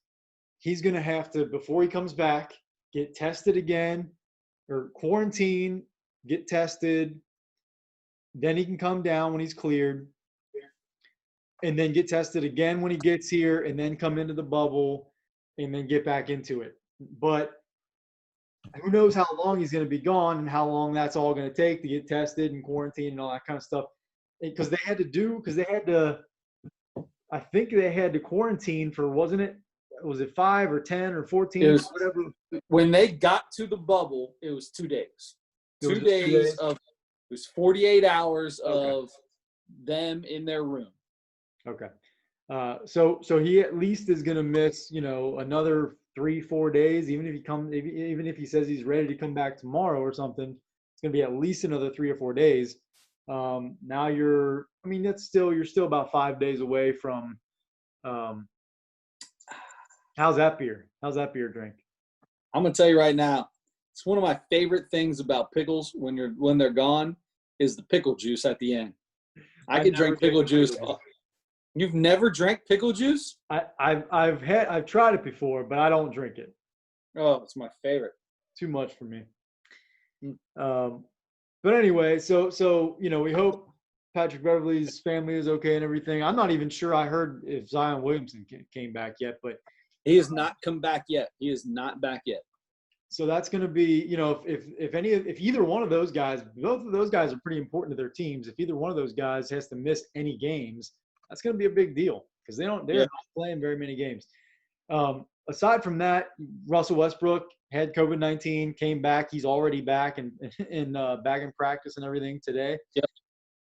he's going to have to, before he comes back, get tested again or quarantine, get tested. Then he can come down when he's cleared and then get tested again when he gets here and then come into the bubble and then get back into it. But who knows how long he's going to be gone and how long that's all going to take to get tested and quarantine and all that kind of stuff. Because I think they had to quarantine for, was it 5 or 10 or 14, whatever? When they got to the bubble, it was 2 days. 2 days of, it was 48 hours of them in their room. Okay. So he at least is going to miss, another 3-4 days, even if he says he's ready to come back tomorrow or something. It's going to be at least another 3 or 4 days. Now you're still about 5 days away from. How's that beer? How's that beer drink? I'm gonna tell you right now, it's one of my favorite things about pickles when they're gone is the pickle juice at the end. I could drink pickle juice. You've never drank pickle juice? I've tried it before, but I don't drink it. Oh, it's my favorite. Too much for me. But anyway, so we hope Patrick Beverley's family is okay and everything. I'm not even sure I heard if Zion Williamson came back yet, but he has not come back yet. He is not back yet. So that's going to be, if either one of those guys, both of those guys are pretty important to their teams. If either one of those guys has to miss any games, that's going to be a big deal because they're not playing very many games. Aside from that, Russell Westbrook had COVID-19, came back. He's already back and back in practice and everything today. Yep.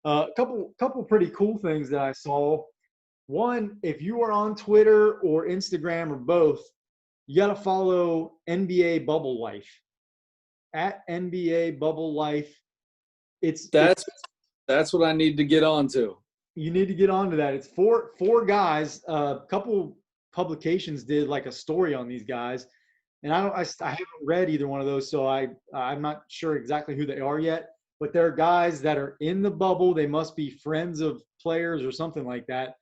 A couple pretty cool things that I saw. One, if you are on Twitter or Instagram or both, you got to follow NBA Bubble Life at NBA Bubble Life. That's what I need to get onto. You need to get onto that. It's four guys. A couple publications did like a story on these guys, and I haven't read either one of those, so I'm not sure exactly who they are yet. But they're guys that are in the bubble. They must be friends of players or something like that.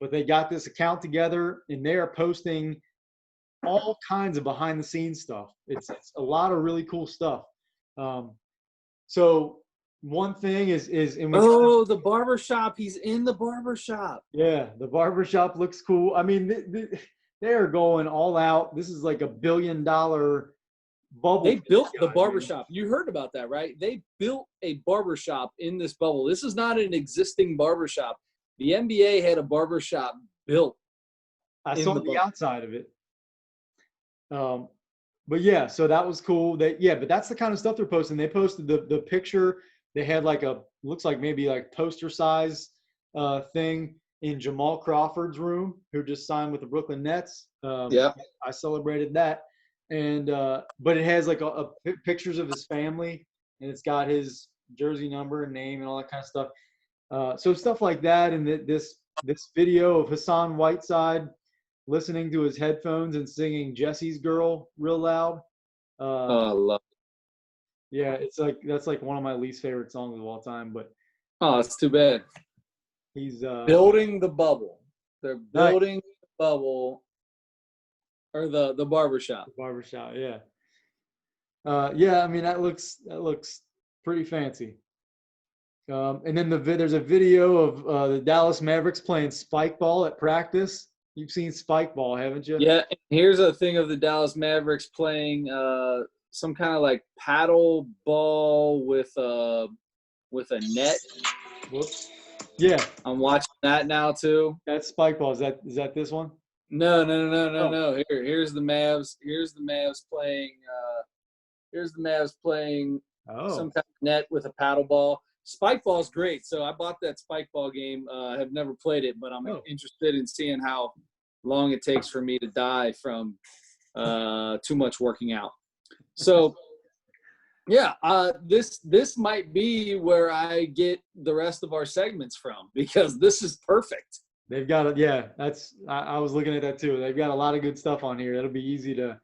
But they got this account together, and they are posting all kinds of behind-the-scenes stuff. It's a lot of really cool stuff. So one thing is the barbershop. He's in the barbershop. Yeah, the barbershop looks cool. I mean, they are going all out. This is like $1 billion bubble. They built the barbershop. You heard about that, right? They built a barbershop in this bubble. This is not an existing barbershop. The NBA had a barbershop built. I saw the outside of it. But yeah, so that was cool. But that's the kind of stuff they're posting. They posted the picture. They had looks like maybe like poster size thing in Jamal Crawford's room, who just signed with the Brooklyn Nets. I celebrated that. And but it has like a pictures of his family, and it's got his jersey number and name and all that kind of stuff. So stuff like that, and this this video of Hassan Whiteside listening to his headphones and singing Jesse's Girl real loud. Oh, I love it. Yeah, it's like that's like one of my least favorite songs of all time. But Oh, it's too bad. he's Building the bubble. They're nice. building the bubble, or the barbershop. Barbershop, yeah. Yeah, I mean that looks pretty fancy. And then there's a video of the Dallas Mavericks playing spike ball at practice. You've seen spike ball, haven't you? Yeah, and here's a thing of the Dallas Mavericks playing some kind of like paddle ball with a net. Whoops. Yeah, I'm watching that now too. that's spike ball. Is that this one? No. Here's the Mavs. Here's the Mavs playing. Here's the Mavs playing some kind of net with a paddle ball. Spike ball's great. So I bought that spike ball game. I have never played it, but I'm interested in seeing how long it takes for me to die from too much working out. So yeah, this might be where I get the rest of our segments from, because this is perfect. They've got it. Yeah, I was looking at that too. They've got a lot of good stuff on here. It'll be easy to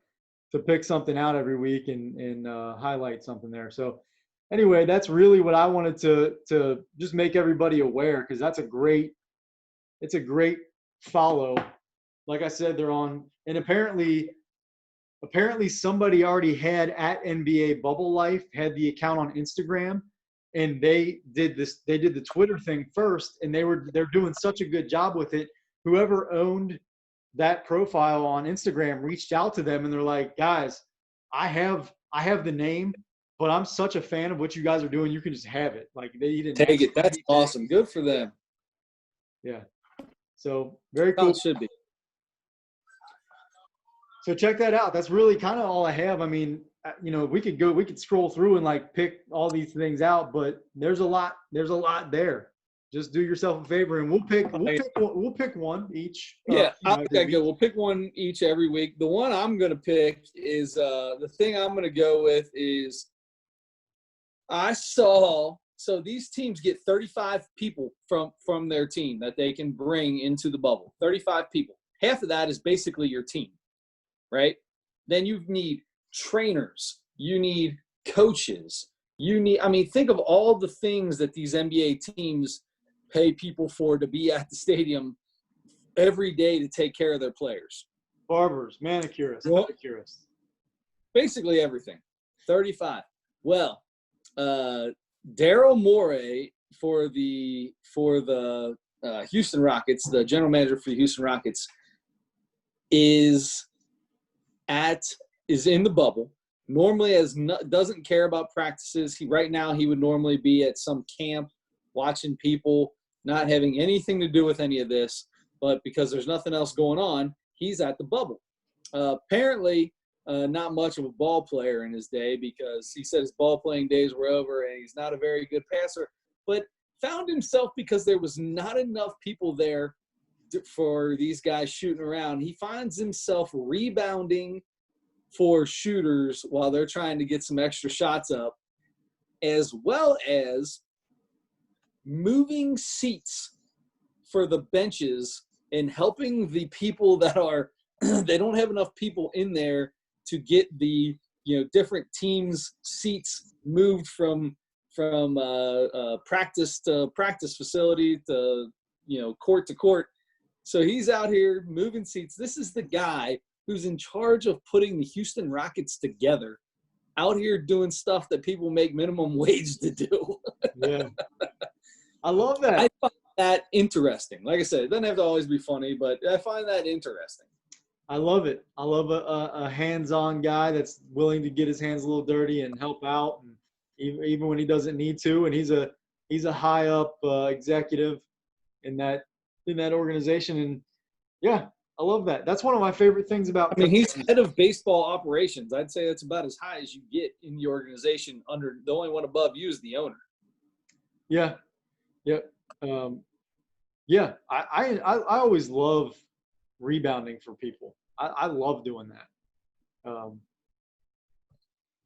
pick something out every week and highlight something there. So anyway, that's really what I wanted to just make everybody aware, because it's a great follow. Like I said, they're on, and apparently somebody already had at NBA Bubble Life had the account on Instagram, and they did the Twitter thing first, and they're doing such a good job with it. Whoever owned that profile on Instagram reached out to them, and they're like, guys, I have the name, but I'm such a fan of what you guys are doing. You can just have it. Like, they didn't take it. That's awesome. Good for them. Yeah. So very cool. It should be. So check that out. That's really kind of all I have. I mean, we could scroll through and like pick all these things out, but there's a lot there. Just do yourself a favor, and we'll pick one each. Yeah, I think I go. We'll pick one each every week. The one I'm going to pick is the thing I'm going to go with is so these teams get 35 people from their team that they can bring into the bubble. 35 people. Half of that is basically your team, right? Then you need trainers. You need coaches. Think of all the things that these NBA teams pay people for to be at the stadium every day to take care of their players. Barbers, manicurists. Basically everything. 35. Well, Daryl Morey for the Houston Rockets, the general manager for the Houston Rockets, is in the bubble. Normally doesn't care about practices. Right now he would normally be at some camp watching people, not having anything to do with any of this, but because there's nothing else going on, he's at the bubble. Apparently, not much of a ball player in his day, because he said his ball playing days were over and he's not a very good passer, but found himself, because there was not enough people there for these guys shooting around, he finds himself rebounding for shooters while they're trying to get some extra shots up, as well as moving seats for the benches and helping the people that are they don't have enough people in there to get the different teams' seats moved from practice to practice facility to court to court. So he's out here moving seats. This is the guy who's in charge of putting the Houston Rockets together, out here doing stuff that people make minimum wage to do. Yeah. I love that. I find that interesting. Like I said, it doesn't have to always be funny, but I find that interesting. I love it. I love a hands-on guy that's willing to get his hands a little dirty and help out, and even when he doesn't need to. And he's a high up executive in that organization. And yeah, I love that. That's one of my favorite things about. He's head of baseball operations. I'd say that's about as high as you get in the organization. Under the only one above you is the owner. Yeah. Yep. Yeah. I always love rebounding for people. I love doing that.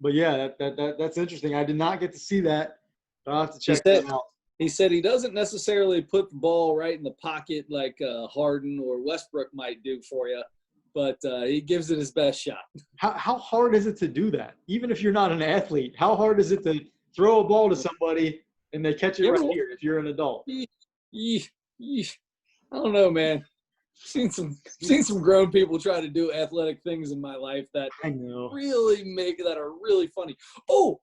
But yeah, that's interesting. I did not get to see that, but I'll have to check that out. He said he doesn't necessarily put the ball right in the pocket like Harden or Westbrook might do for you, but he gives it his best shot. How hard is it to do that? Even if you're not an athlete, how hard is it to throw a ball to somebody and they catch it right here if you're an adult? I don't know, man. Seen some grown people try to do athletic things in my life that I know that are really funny. Oh,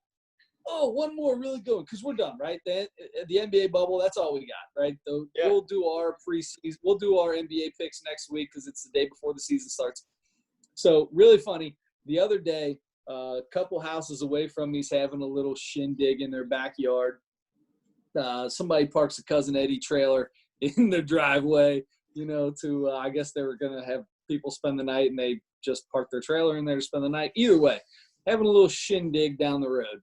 one more really good one because we're done, right? The NBA bubble, that's all we got, right? Yeah. We'll do our preseason. We'll do our NBA picks next week because it's the day before the season starts. So really funny. The other day, a couple houses away from me's having a little shindig in their backyard. Somebody parks a Cousin Eddie trailer in their driveway, I guess they were going to have people spend the night and they just parked their trailer in there to spend the night. Either way, having a little shindig down the road.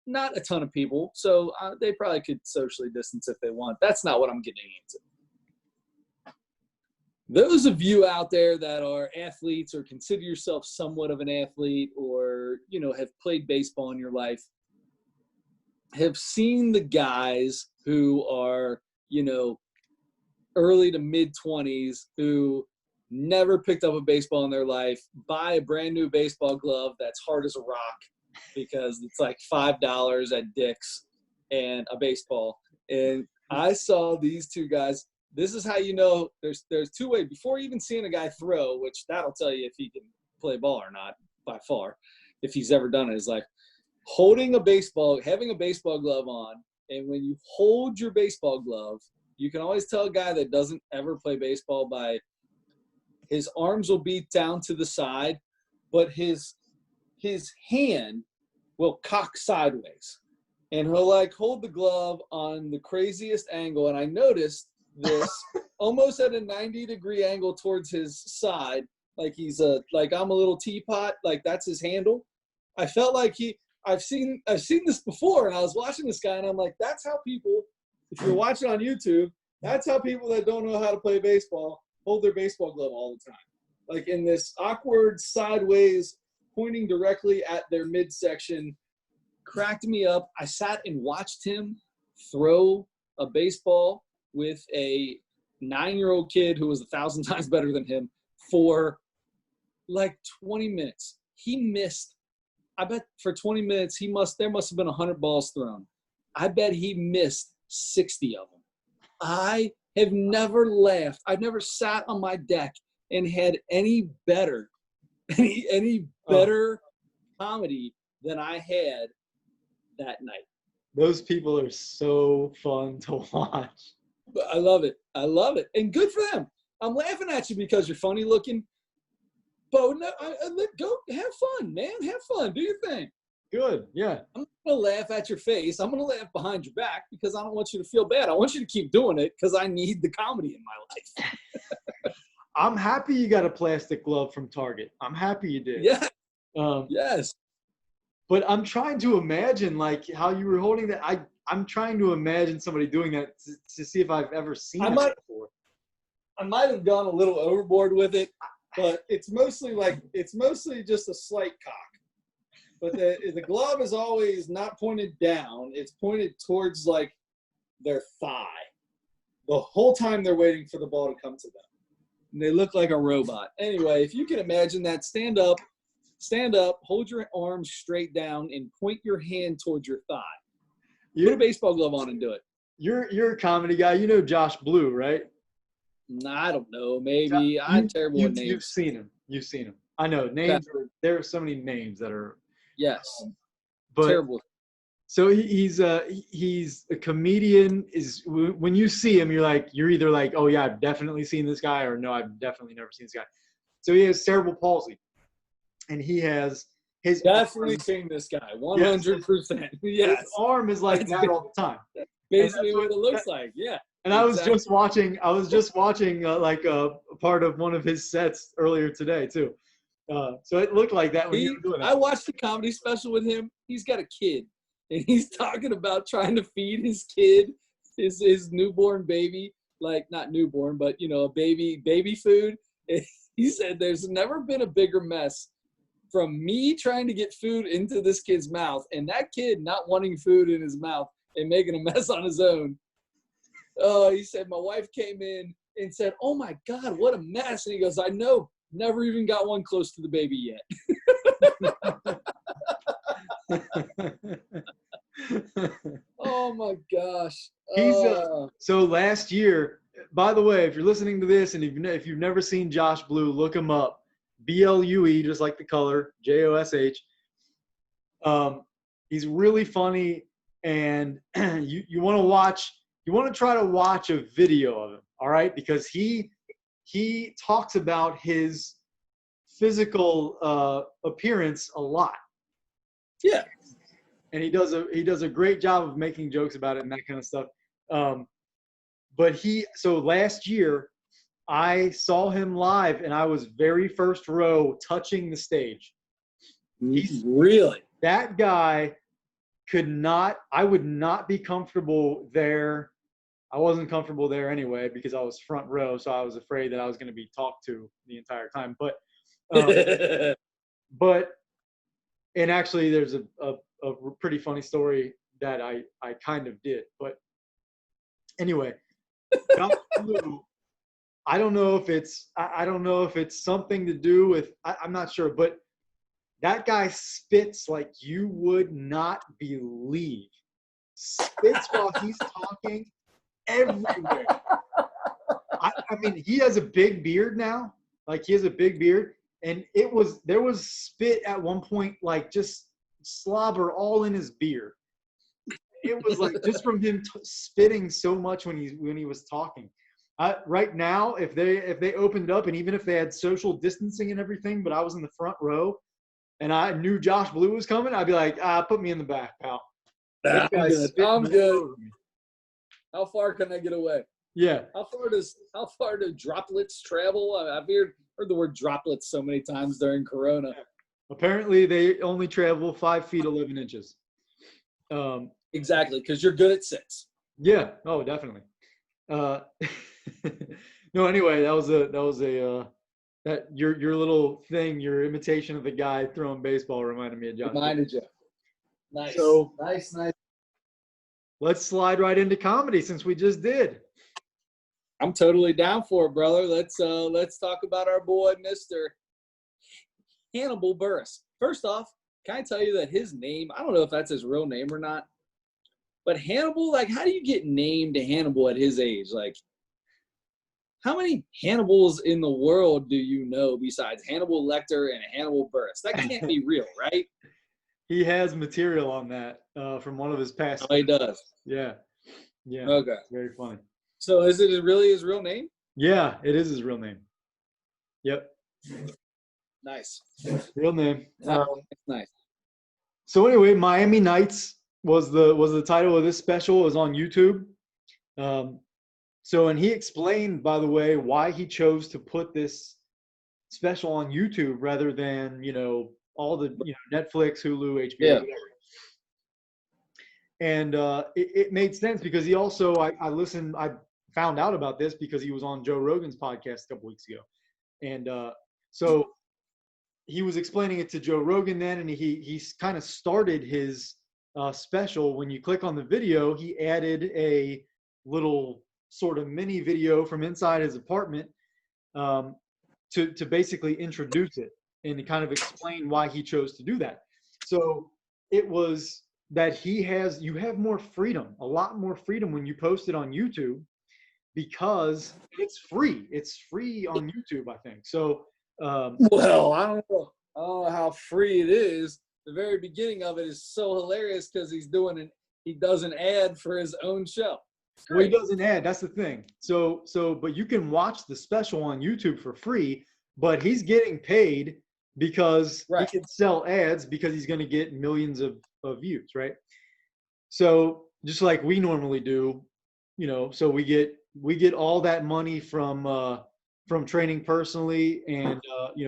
Not a ton of people, so they probably could socially distance if they want. That's not what I'm getting into. Those of you out there that are athletes or consider yourself somewhat of an athlete or, have played baseball in your life, have seen the guys who are, early to mid-20s who never picked up a baseball in their life, buy a brand new baseball glove that's hard as a rock because it's like $5 at Dick's and a baseball. And I saw these two guys. This is how there's two ways. Before even seeing a guy throw, which that'll tell you if he can play ball or not by far, if he's ever done it, is like having a baseball glove on. And when you hold your baseball glove, you can always tell a guy that doesn't ever play baseball by his arms will be down to the side, but his hand will cock sideways. And he'll hold the glove on the craziest angle. And I noticed this almost at a 90-degree angle towards his side, like he's I'm a little teapot, like that's his handle. I felt like I've seen this before, and I was watching this guy, and I'm like, that's how people, if you're watching on YouTube, that's how people that don't know how to play baseball hold their baseball glove all the time. Like in this awkward sideways, pointing directly at their midsection, cracked me up. I sat and watched him throw a baseball with a 9-year-old kid who was 1,000 times better than him for like 20 minutes. He missed. I bet for 20 minutes, there must have been 100 balls thrown. I bet he missed 60 of them. I have never laughed. I've never sat on my deck and had any better comedy than I had that night. Those people are so fun to watch. I love it. And good for them. I'm laughing at you because you're funny looking. But no, go have fun, man. Have fun. Do your thing. Good. Yeah. I'm going to laugh at your face. I'm going to laugh behind your back because I don't want you to feel bad. I want you to keep doing it because I need the comedy in my life. I'm happy you got a plastic glove from Target. I'm happy you did. Yeah. Yes. But I'm trying to imagine how you were holding that. I'm trying to imagine somebody doing that to see if I've ever seen it before. I might have gone a little overboard with it, but it's mostly just a slight cock. But the glove is always not pointed down. It's pointed towards their thigh. The whole time they're waiting for the ball to come to them. And they look like a robot. Anyway, if you can imagine that, stand up, hold your arms straight down, and point your hand towards your thigh. Put a baseball glove on and do it. You're a comedy guy. You know Josh Blue, right? Nah, I don't know. Maybe. I'm terrible with names. You've seen him. I know. Names. There are so many names that are. Yes. But, terrible. So he's a comedian. When you see him, you're either like, oh yeah, I've definitely seen this guy, or no, I've definitely never seen this guy. So he has cerebral palsy, and he has his definitely seen this guy 100%. Yes, his arm is like that all the time. Basically, what it looks like. Yeah. And I was just watching like a part of one of his sets earlier today too. So it looked like that when you were doing that. I watched the comedy special with him. He's got a kid, and he's talking about trying to feed his kid, his newborn baby, like not newborn, but a baby food. And he said there's never been a bigger mess from me trying to get food into this kid's mouth and that kid not wanting food in his mouth and making a mess on his own. He said, my wife came in and said, "Oh my God, what a mess." And he goes, "I know, never even got one close to the baby yet." Oh my gosh. He's so last year, by the way, if you're listening to this and if you've never seen Josh Blue, look him up. BLUE, just like the color, JOSH. He's really funny, and you want to try to watch a video of him, all right? Because he talks about his physical appearance a lot. Yeah. And he does a great job of making jokes about it and that kind of stuff. But so last year I saw him live and I was very first row touching the stage. Really? That guy I would not be comfortable there. I wasn't comfortable there anyway because I was front row. So I was afraid that I was going to be talked to the entire time. And actually there's a pretty funny story that I kind of did. But anyway, I don't know if it's something to do with, I'm not sure, but that guy spits like you would not believe. Spits while he's talking everywhere. I mean, he has a big beard now. Like, he has a big beard. And there was spit at one point, like just slobber all in his beard. It was like just from him spitting so much when he was talking. Right now, if they opened up and even if they had social distancing and everything, but I was in the front row and I knew Josh Blue was coming, I'd be like, put me in the back, pal. I'm good. How far can I get away? Yeah. How far do droplets travel? I've heard the word droplets so many times during Corona. Yeah. Apparently, they only travel 5 feet 11 inches. Exactly, because you're good at 6. Yeah. Oh, definitely. No. Anyway, that was your little thing, your imitation of the guy throwing baseball reminded me of Josh. Reminded you. Nice. So nice. Let's slide right into comedy since we just did. I'm totally down for it, brother. Let's talk about our boy, Mr. Hannibal Buress. First off, can I tell you that his name, I don't know if that's his real name or not, but Hannibal, like, how do you get named Hannibal at his age? Like, how many Hannibals in the world do you know besides Hannibal Lecter and Hannibal Buress? That can't be real, right? He has material on that from one of his past. Oh, he does? Yeah. Yeah. Okay. Very funny. So is it really his real name? Yeah, it is his real name. Yep. Nice. Real name. Nice. So anyway, Miami Nights was the title of this special. It was on YouTube. And he explained, by the way, why he chose to put this special on YouTube rather than, all the, Netflix, Hulu, HBO, yeah. whatever. And it made sense because he also, I found out about this because he was on Joe Rogan's podcast a couple weeks ago. And so he was explaining it to Joe Rogan then, and he kind of started his special. When you click on the video, he added a little sort of mini video from inside his apartment to basically introduce it and to kind of explain why he chose to do that. So it was that you have more freedom, a lot more freedom when you post it on YouTube because it's free. It's free on YouTube, I think. So, well, I don't know how free it is. The very beginning of it is so hilarious because he does an ad for his own show. Well, he does an ad. That's the thing. So, but you can watch the special on YouTube for free, but he's getting paid because he can sell ads because he's going to get millions of views, right? So just like we normally do, so we get all that money from training personally and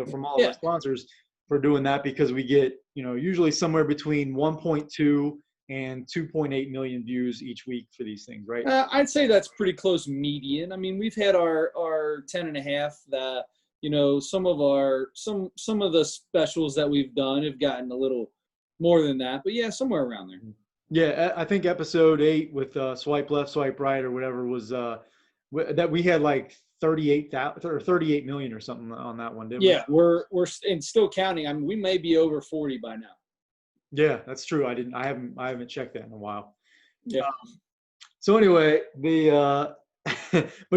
from all of our sponsors for doing that because we get usually somewhere between 1.2 and 2.8 million views each week for these things, right? I'd say that's pretty close median. I mean, we've had our 10.5 that some of the specials that we've done have gotten a little more than that, but yeah, somewhere around there. Yeah, I think episode 8 with swipe left, swipe right, or whatever was that we had like 38,000 or 38 million or something on that one, didn't we? Yeah, we're and still counting. I mean, we may be over 40 by now. Yeah, that's true. I haven't checked that in a while. Yeah. So anyway, but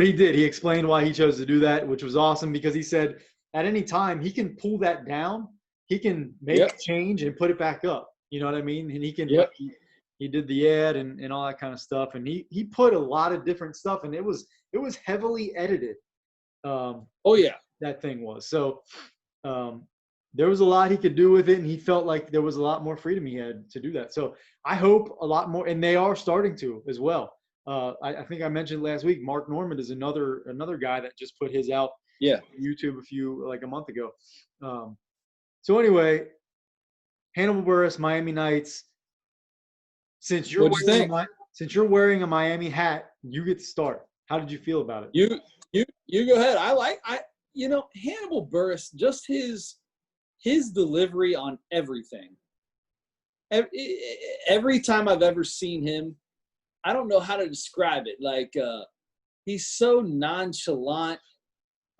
he did. He explained why he chose to do that, which was awesome because he said at any time he can pull that down, he can make a change and put it back up. You know what I mean? And he can. Yep. He did the ad and all that kind of stuff, and he put a lot of different stuff, and it was heavily edited. Oh yeah, that thing was so. There was a lot he could do with it, and he felt like there was a lot more freedom he had to do that. So I hope a lot more, and they are starting to as well. I think I mentioned last week, Mark Norman is another guy that just put his out on YouTube a month ago. So anyway, Hannibal Buress, Miami Nights. Since you're wearing a Miami hat, you get to start. How did you feel about it? You go ahead. Hannibal Buress, just his delivery on everything. Every time I've ever seen him, I don't know how to describe it. Like, he's so nonchalant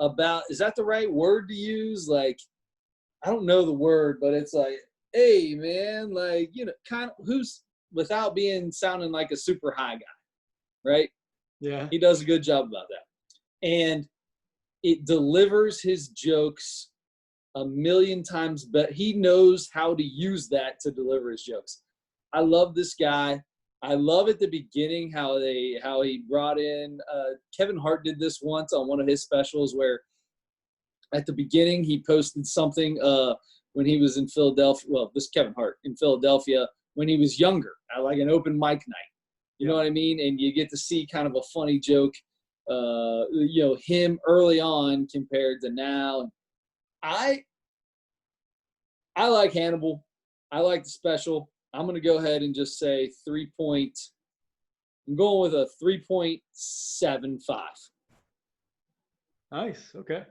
about, is that the right word to use? Like, I don't know the word, but it's like, hey, man, like, kind of who's, without sounding like a super high guy, right? Yeah. He does a good job about that. And it delivers his jokes a million times better. He knows how to use that to deliver his jokes. I love this guy. I love at the beginning how he brought in Kevin Hart did this once on one of his specials where at the beginning he posted something when he was in Philadelphia. Well, this Kevin Hart in Philadelphia when he was younger at like an open mic night. You know what I mean? And you get to see kind of a funny joke, him early on compared to now. I like Hannibal. I like the special. I'm going to go ahead and just say I'm going with a 3.75. Nice. Okay.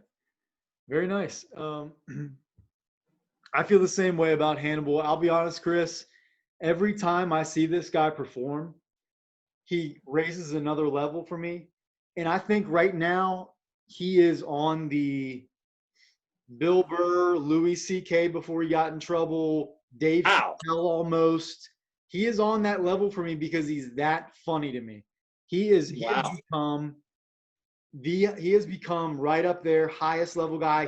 Very nice. I feel the same way about Hannibal. I'll be honest, Chris. Every time I see this guy perform, he raises another level for me. And I think right now he is on the Bill Burr, Louis C.K. before he got in trouble, Dave Chappelle almost. He is on that level for me because he's that funny to me. He has become right up there, highest level guy.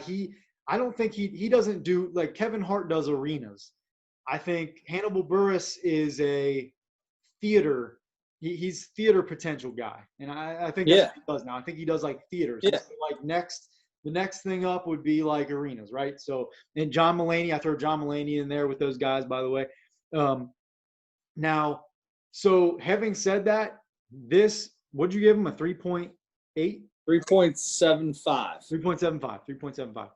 I don't think he doesn't do like Kevin Hart does arenas. I think Hannibal Buress is a theater. He's theater potential guy, and I think that's what he does now. I think he does like theaters. Yeah. Like the next thing up would be like arenas, right? So, and John Mulaney, I throw John Mulaney in there with those guys, by the way. Now, so having said that, what'd you give him, a 3.8? 3.75.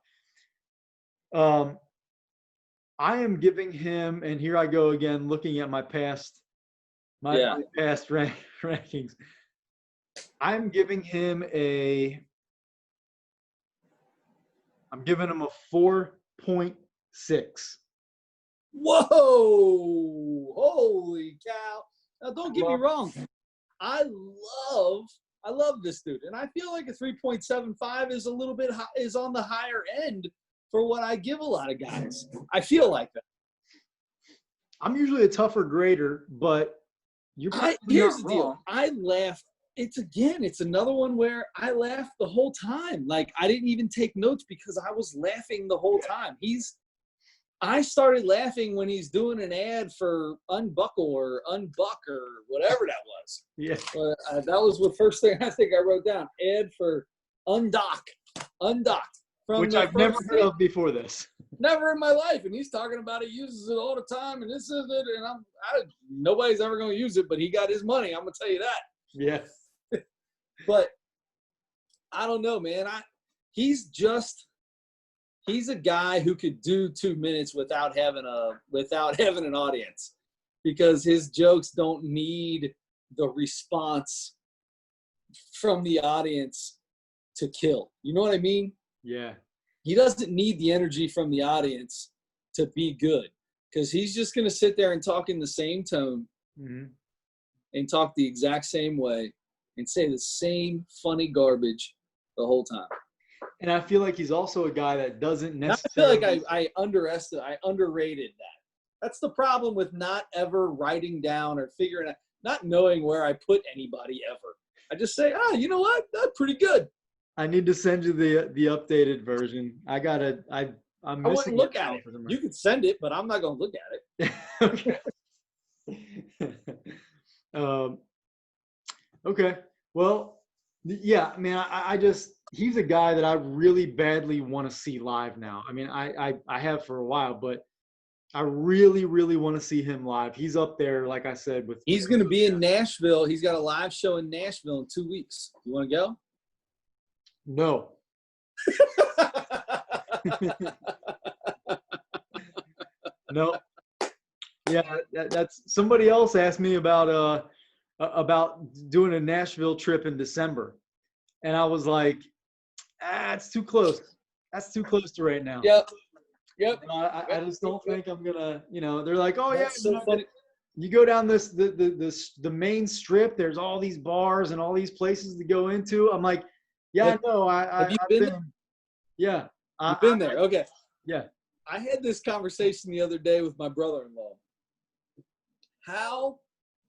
3.75. I am giving him, and here I go again, looking at my past rankings. I'm giving him a 4.6. Whoa! Holy cow! Now, don't get me wrong. I love this dude, and I feel like a 3.75 is a little bit is on the higher end for what I give a lot of guys. I feel like that. I'm usually a tougher grader, but here's the deal. I laughed. It's another one where I laughed the whole time. Like, I didn't even take notes because I was laughing the whole time. I started laughing when he's doing an ad for Unbuckle or Unbuck or whatever that was. Yeah. That was the first thing I think I wrote down. Ad for Undocked. Which I've never heard of before this. Never in my life. And he's talking about he uses it all the time, and this is it. And nobody's ever going to use it, but he got his money. I'm going to tell you that. Yeah. But I don't know, man. He's a guy who could do 2 minutes without having an audience, because his jokes don't need the response from the audience to kill. You know what I mean? Yeah. He doesn't need the energy from the audience to be good, because he's just going to sit there and talk in the same tone Mm-hmm. and talk the exact same way and say the same funny garbage the whole time. And I feel like he's also a guy that doesn't Now I feel necessarily. like I underrated that. That's the problem with not ever writing down or figuring out, not knowing where I put anybody ever. I just say, you know what? That's pretty good. I need to send you the updated version. I'm I missing wouldn't look it at now it. for some You reason. can send it, but I'm not going to look at it. Okay. Okay. Well, yeah, man, I just, he's a guy that I really badly want to see live now. I mean, I have for a while, but I really, really want to see him live. He's up there, like I said, with. He's going to be in Nashville. He's got a live show in Nashville in 2 weeks. You want to go? No. No. Yeah, that's somebody else asked me about doing a Nashville trip in December, and I was like, it's too close. That's too close to right now. Yep. I just don't think I'm gonna. They're like, oh yeah, That's so funny. you go down the main strip. There's all these bars and all these places to go into. I'm like, yeah, I know. Have you I've been? Yeah. You've been there. Okay. Yeah. I had this conversation the other day with my brother-in-law.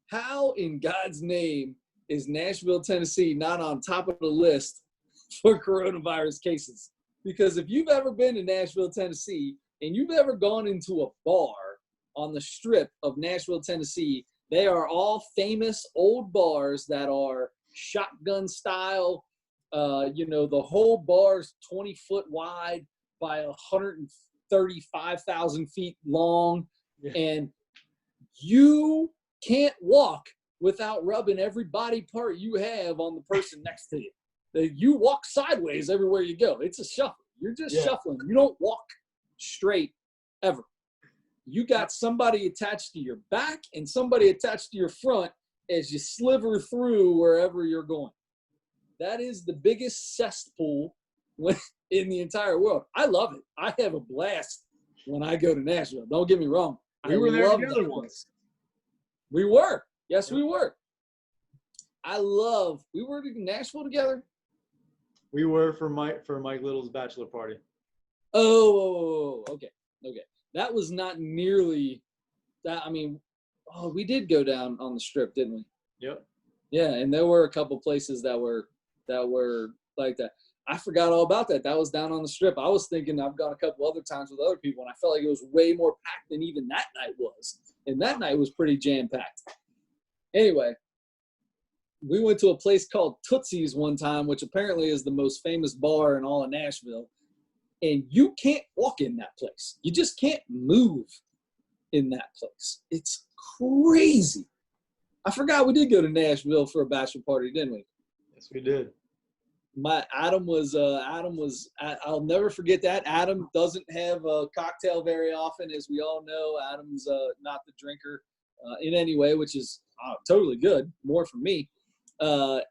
How in God's name is Nashville, Tennessee not on top of the list for coronavirus cases? Because if you've ever been to Nashville, Tennessee, and you've ever gone into a bar on the strip of Nashville, Tennessee, they are all famous old bars that are shotgun style. The whole bar's 20 foot wide by 135,000 feet long. Yeah. And you can't walk without rubbing every body part you have on the person next to you. You walk sideways everywhere you go. It's a shuffle. You're just shuffling. You don't walk straight ever. You got somebody attached to your back and somebody attached to your front as you sliver through wherever you're going. That is the biggest cesspool in the entire world. I love it. I have a blast when I go to Nashville. Don't get me wrong. We were there together once. We were. Yes, we were. We were in Nashville together. We were for Mike Little's bachelor party. Oh, okay. That was not nearly that. I mean, we did go down on the strip, didn't we? Yep. Yeah, and there were a couple places that were like that. I forgot all about that. That was down on the strip. I was thinking I've gone a couple other times with other people, and I felt like it was way more packed than even that night was. And that night was pretty jam-packed. Anyway, we went to a place called Tootsie's one time, which apparently is the most famous bar in all of Nashville. And you can't walk in that place. You just can't move in that place. It's crazy. I forgot we did go to Nashville for a bachelor party, didn't we? Yes, we did. Adam was I'll never forget that. Adam doesn't have a cocktail very often, as we all know. Adam's not the drinker in any way, which is totally good, more for me. And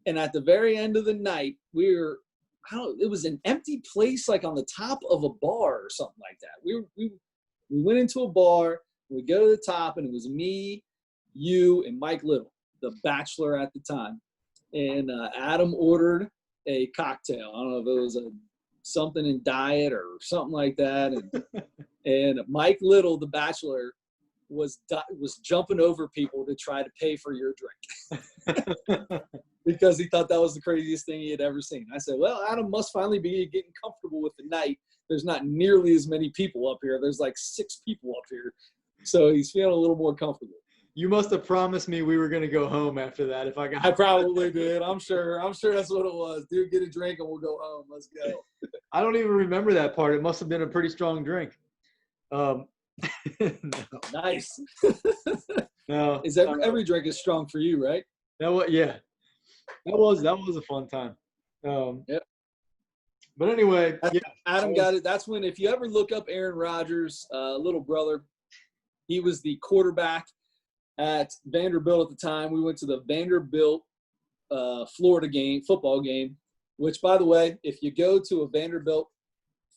at the very end of the night, it was an empty place, like on the top of a bar or something like that. We went into a bar, we go to the top, and it was me, you, and Mike Little, the bachelor at the time. And Adam ordered a cocktail. I don't know if it was something in diet or something like that. And Mike Little, the bachelor, was jumping over people to try to pay for your drink because he thought that was the craziest thing he had ever seen. I said, well, Adam must finally be getting comfortable with the night. There's not nearly as many people up here. There's like 6 people up here. So he's feeling a little more comfortable. You must have promised me we were going to go home after that. I probably did. I'm sure that's what it was. Dude, get a drink and we'll go home. Let's go. I don't even remember that part. It must have been a pretty strong drink. No. Nice. No. Every drink is strong for you, right? That was a fun time. Yep. But anyway, Adam got it. That's when, if you ever look up Aaron Rodgers' little brother, he was the quarterback at Vanderbilt at the time. We went to the Vanderbilt Florida football game, which, by the way, if you go to a Vanderbilt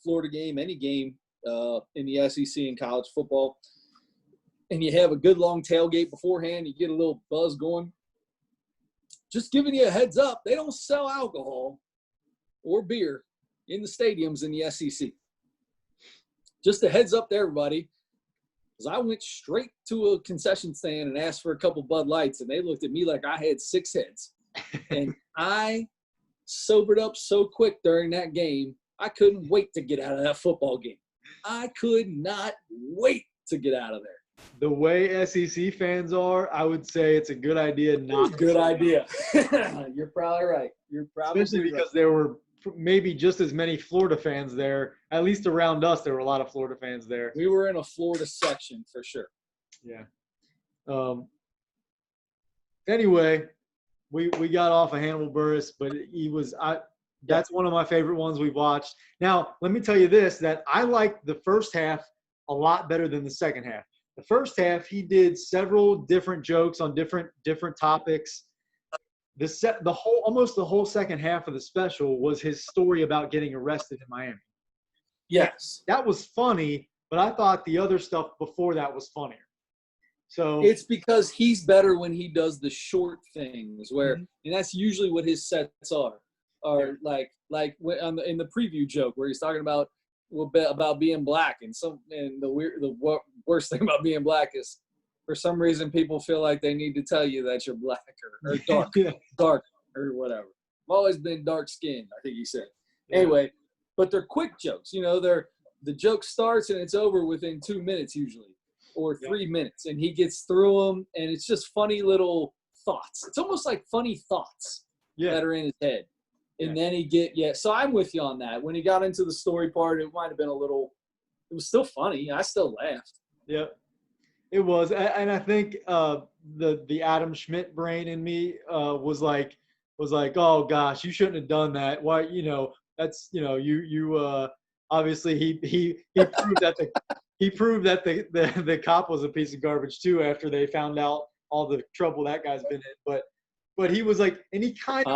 Florida game, any game in the SEC in college football, and you have a good long tailgate beforehand, you get a little buzz going. Just giving you a heads up, they don't sell alcohol or beer in the stadiums in the SEC. Just a heads up to everybody, because I went straight to a concession stand and asked for a couple Bud Lights, and they looked at me like I had 6 heads. And I sobered up so quick during that game, I couldn't wait to get out of that football game. I could not wait to get out of there. The way SEC fans are, I would say it's a good idea not. Good idea. You're probably right. You're probably especially because right. there were maybe just as many Florida fans there. At least around us, there were a lot of Florida fans there. We were in a Florida section for sure. Yeah. Anyway, we got off of Hannibal Buress, but that's one of my favorite ones we've watched. Now, let me tell you this, that I liked the first half a lot better than the second half. The first half, he did several different jokes on different topics. Almost the whole second half of the special was his story about getting arrested in Miami. Yes. That was funny, but I thought the other stuff before that was funnier. So it's because he's better when he does the short things where, and that's usually what his sets are like in the preview joke where he's talking about being black, and the worst thing about being black is for some reason people feel like they need to tell you that you're black or dark, dark or whatever. I've always been dark skinned, I think he said. Yeah. Anyway, but they're quick jokes. The joke starts and it's over within 2 minutes usually, or 3 minutes, and he gets through them, and it's just funny little thoughts. It's almost like funny thoughts that are in his head. And then so I'm with you on that. When he got into the story part, it might have been it was still funny. I still laughed. Yeah, it was. And I think the Adam Schmidt brain in me was like, oh gosh, you shouldn't have done that. Why, that's, you obviously he proved that the cop was a piece of garbage too after they found out all the trouble that guy's been in. But he was like, and he kind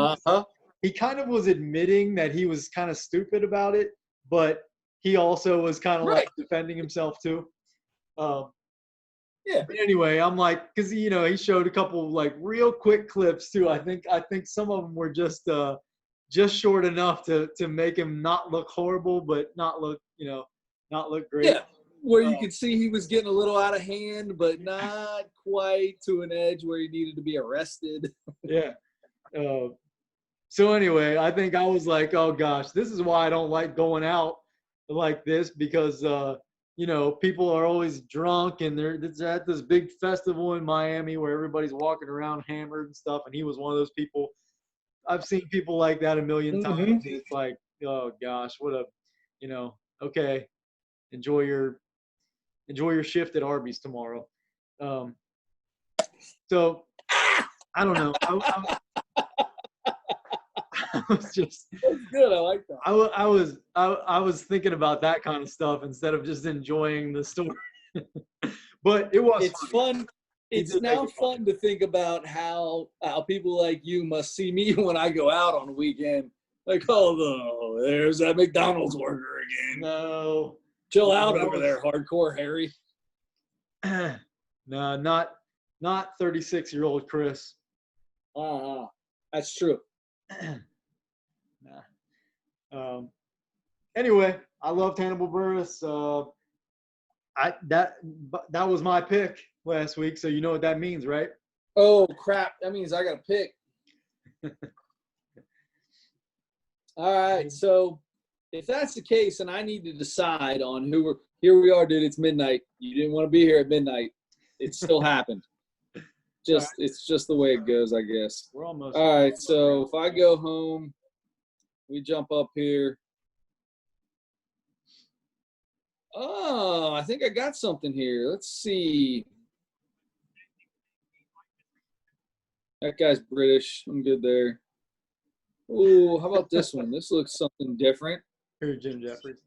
of was admitting that he was kind of stupid about it, but he also was kind of like defending himself too. But anyway, I'm like, because he showed a couple like real quick clips too. I think some of them were just short enough to make him not look horrible, but not look great. Yeah, where you could see he was getting a little out of hand, but not quite to an edge where he needed to be arrested. Yeah. So anyway, I think I was like, oh gosh, this is why I don't like going out like this, because people are always drunk, and they're at this big festival in Miami where everybody's walking around hammered and stuff, and he was one of those people. I've seen people like that a million times. And it's like, oh gosh, okay, enjoy your shift at Arby's tomorrow. So I don't know. I was just That's good. I like that. I was thinking about that kind of stuff instead of just enjoying the story. But it's fun. It's now fun to think about how people like you must see me when I go out on the weekend. Like, oh, there's that McDonald's worker again. No. Chill out over there, hardcore Harry. No, not 36-year-old Chris. That's true. Anyway, I loved Hannibal Buress. That was my pick last week, so you know what that means, right? Oh crap! That means I got to pick. All right, so if that's the case, and I need to decide on here we are, dude. It's midnight. You didn't want to be here at midnight. It still happened. It's just the way it goes, I guess. We're almost. All right, so if I go home, we jump up here. Oh, I think I got something here. Let's see. That guy's British. I'm good there. Oh, how about this one? This looks something different. Here, Jim Jeffries.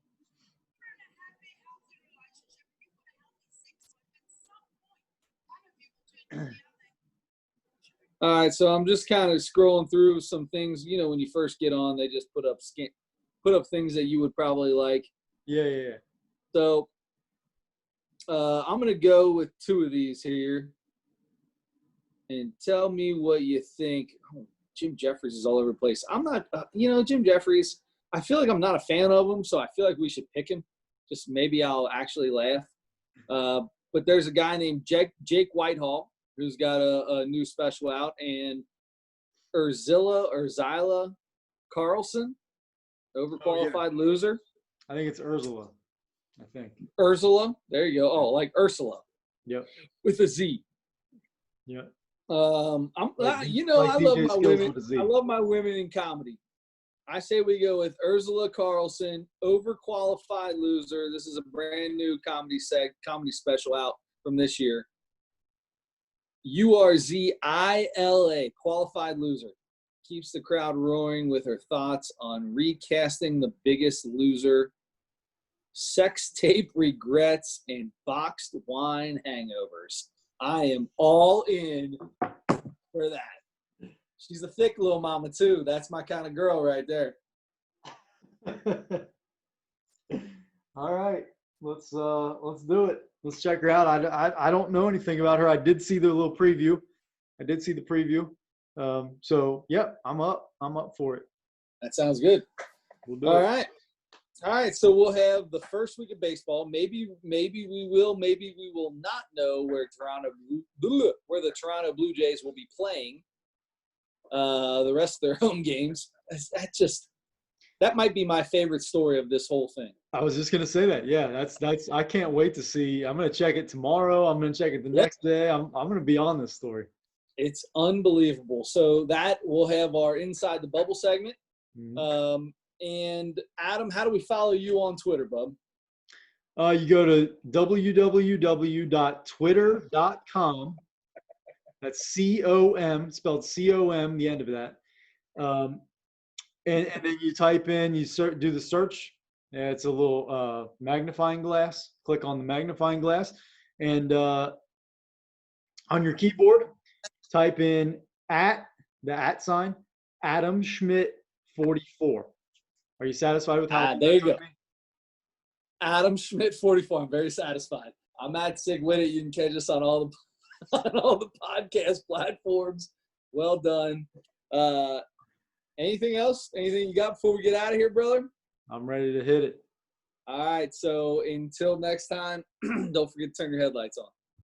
All right, so I'm just kind of scrolling through some things. When you first get on, they just put up things that you would probably like. Yeah. So I'm going to go with two of these here. And tell me what you think. Oh, Jim Jeffries is all over the place. I'm not, Jim Jeffries, I feel like I'm not a fan of him, so I feel like we should pick him. Just maybe I'll actually laugh. But there's a guy named Jake Whitehall who's got a new special out, and Urzila Carlson, overqualified loser. I think it's Urzula. I think. Urzula. There you go. Oh, like Ursula. Yep. With a Z. Yep. I love my women. I love my women in comedy. I say we go with Ursula Carlson, overqualified loser. This is a brand new comedy special out from this year. Urzila, qualified loser. Keeps the crowd roaring with her thoughts on recasting The Biggest Loser, sex tape regrets, and boxed wine hangovers. I am all in for that. She's a thick little mama too. That's my kind of girl right there. All right, let's do it. Let's check her out. I don't know anything about her. I did see the little preview. So yeah, I'm up for it. That sounds good. We'll do it. All right. So we'll have the first week of baseball. Maybe we will. Maybe we will not know where the Toronto Blue Jays will be playing the rest of their home games. That might be my favorite story of this whole thing. I was just gonna say that. Yeah, that's. I can't wait to see. I'm gonna check it tomorrow. I'm gonna check it the next day. I'm gonna be on this story. It's unbelievable. So that we'll have our Inside the Bubble segment. Mm-hmm. And Adam, how do we follow you on Twitter, bub? You go to www.twitter.com. That's COM, spelled COM, the end of that. And then you type in, do the search. It's a little magnifying glass. Click on the magnifying glass. And on your keyboard, type in the @ sign, Adam Schmidt 44. Are you satisfied with how? There you go. Adam Schmidt 44. I'm very satisfied. I'm at Sig With It. You can catch us on all the podcast platforms. Well done. Anything else? Anything you got before we get out of here, brother? I'm ready to hit it. All right. So until next time, don't forget to turn your headlights on.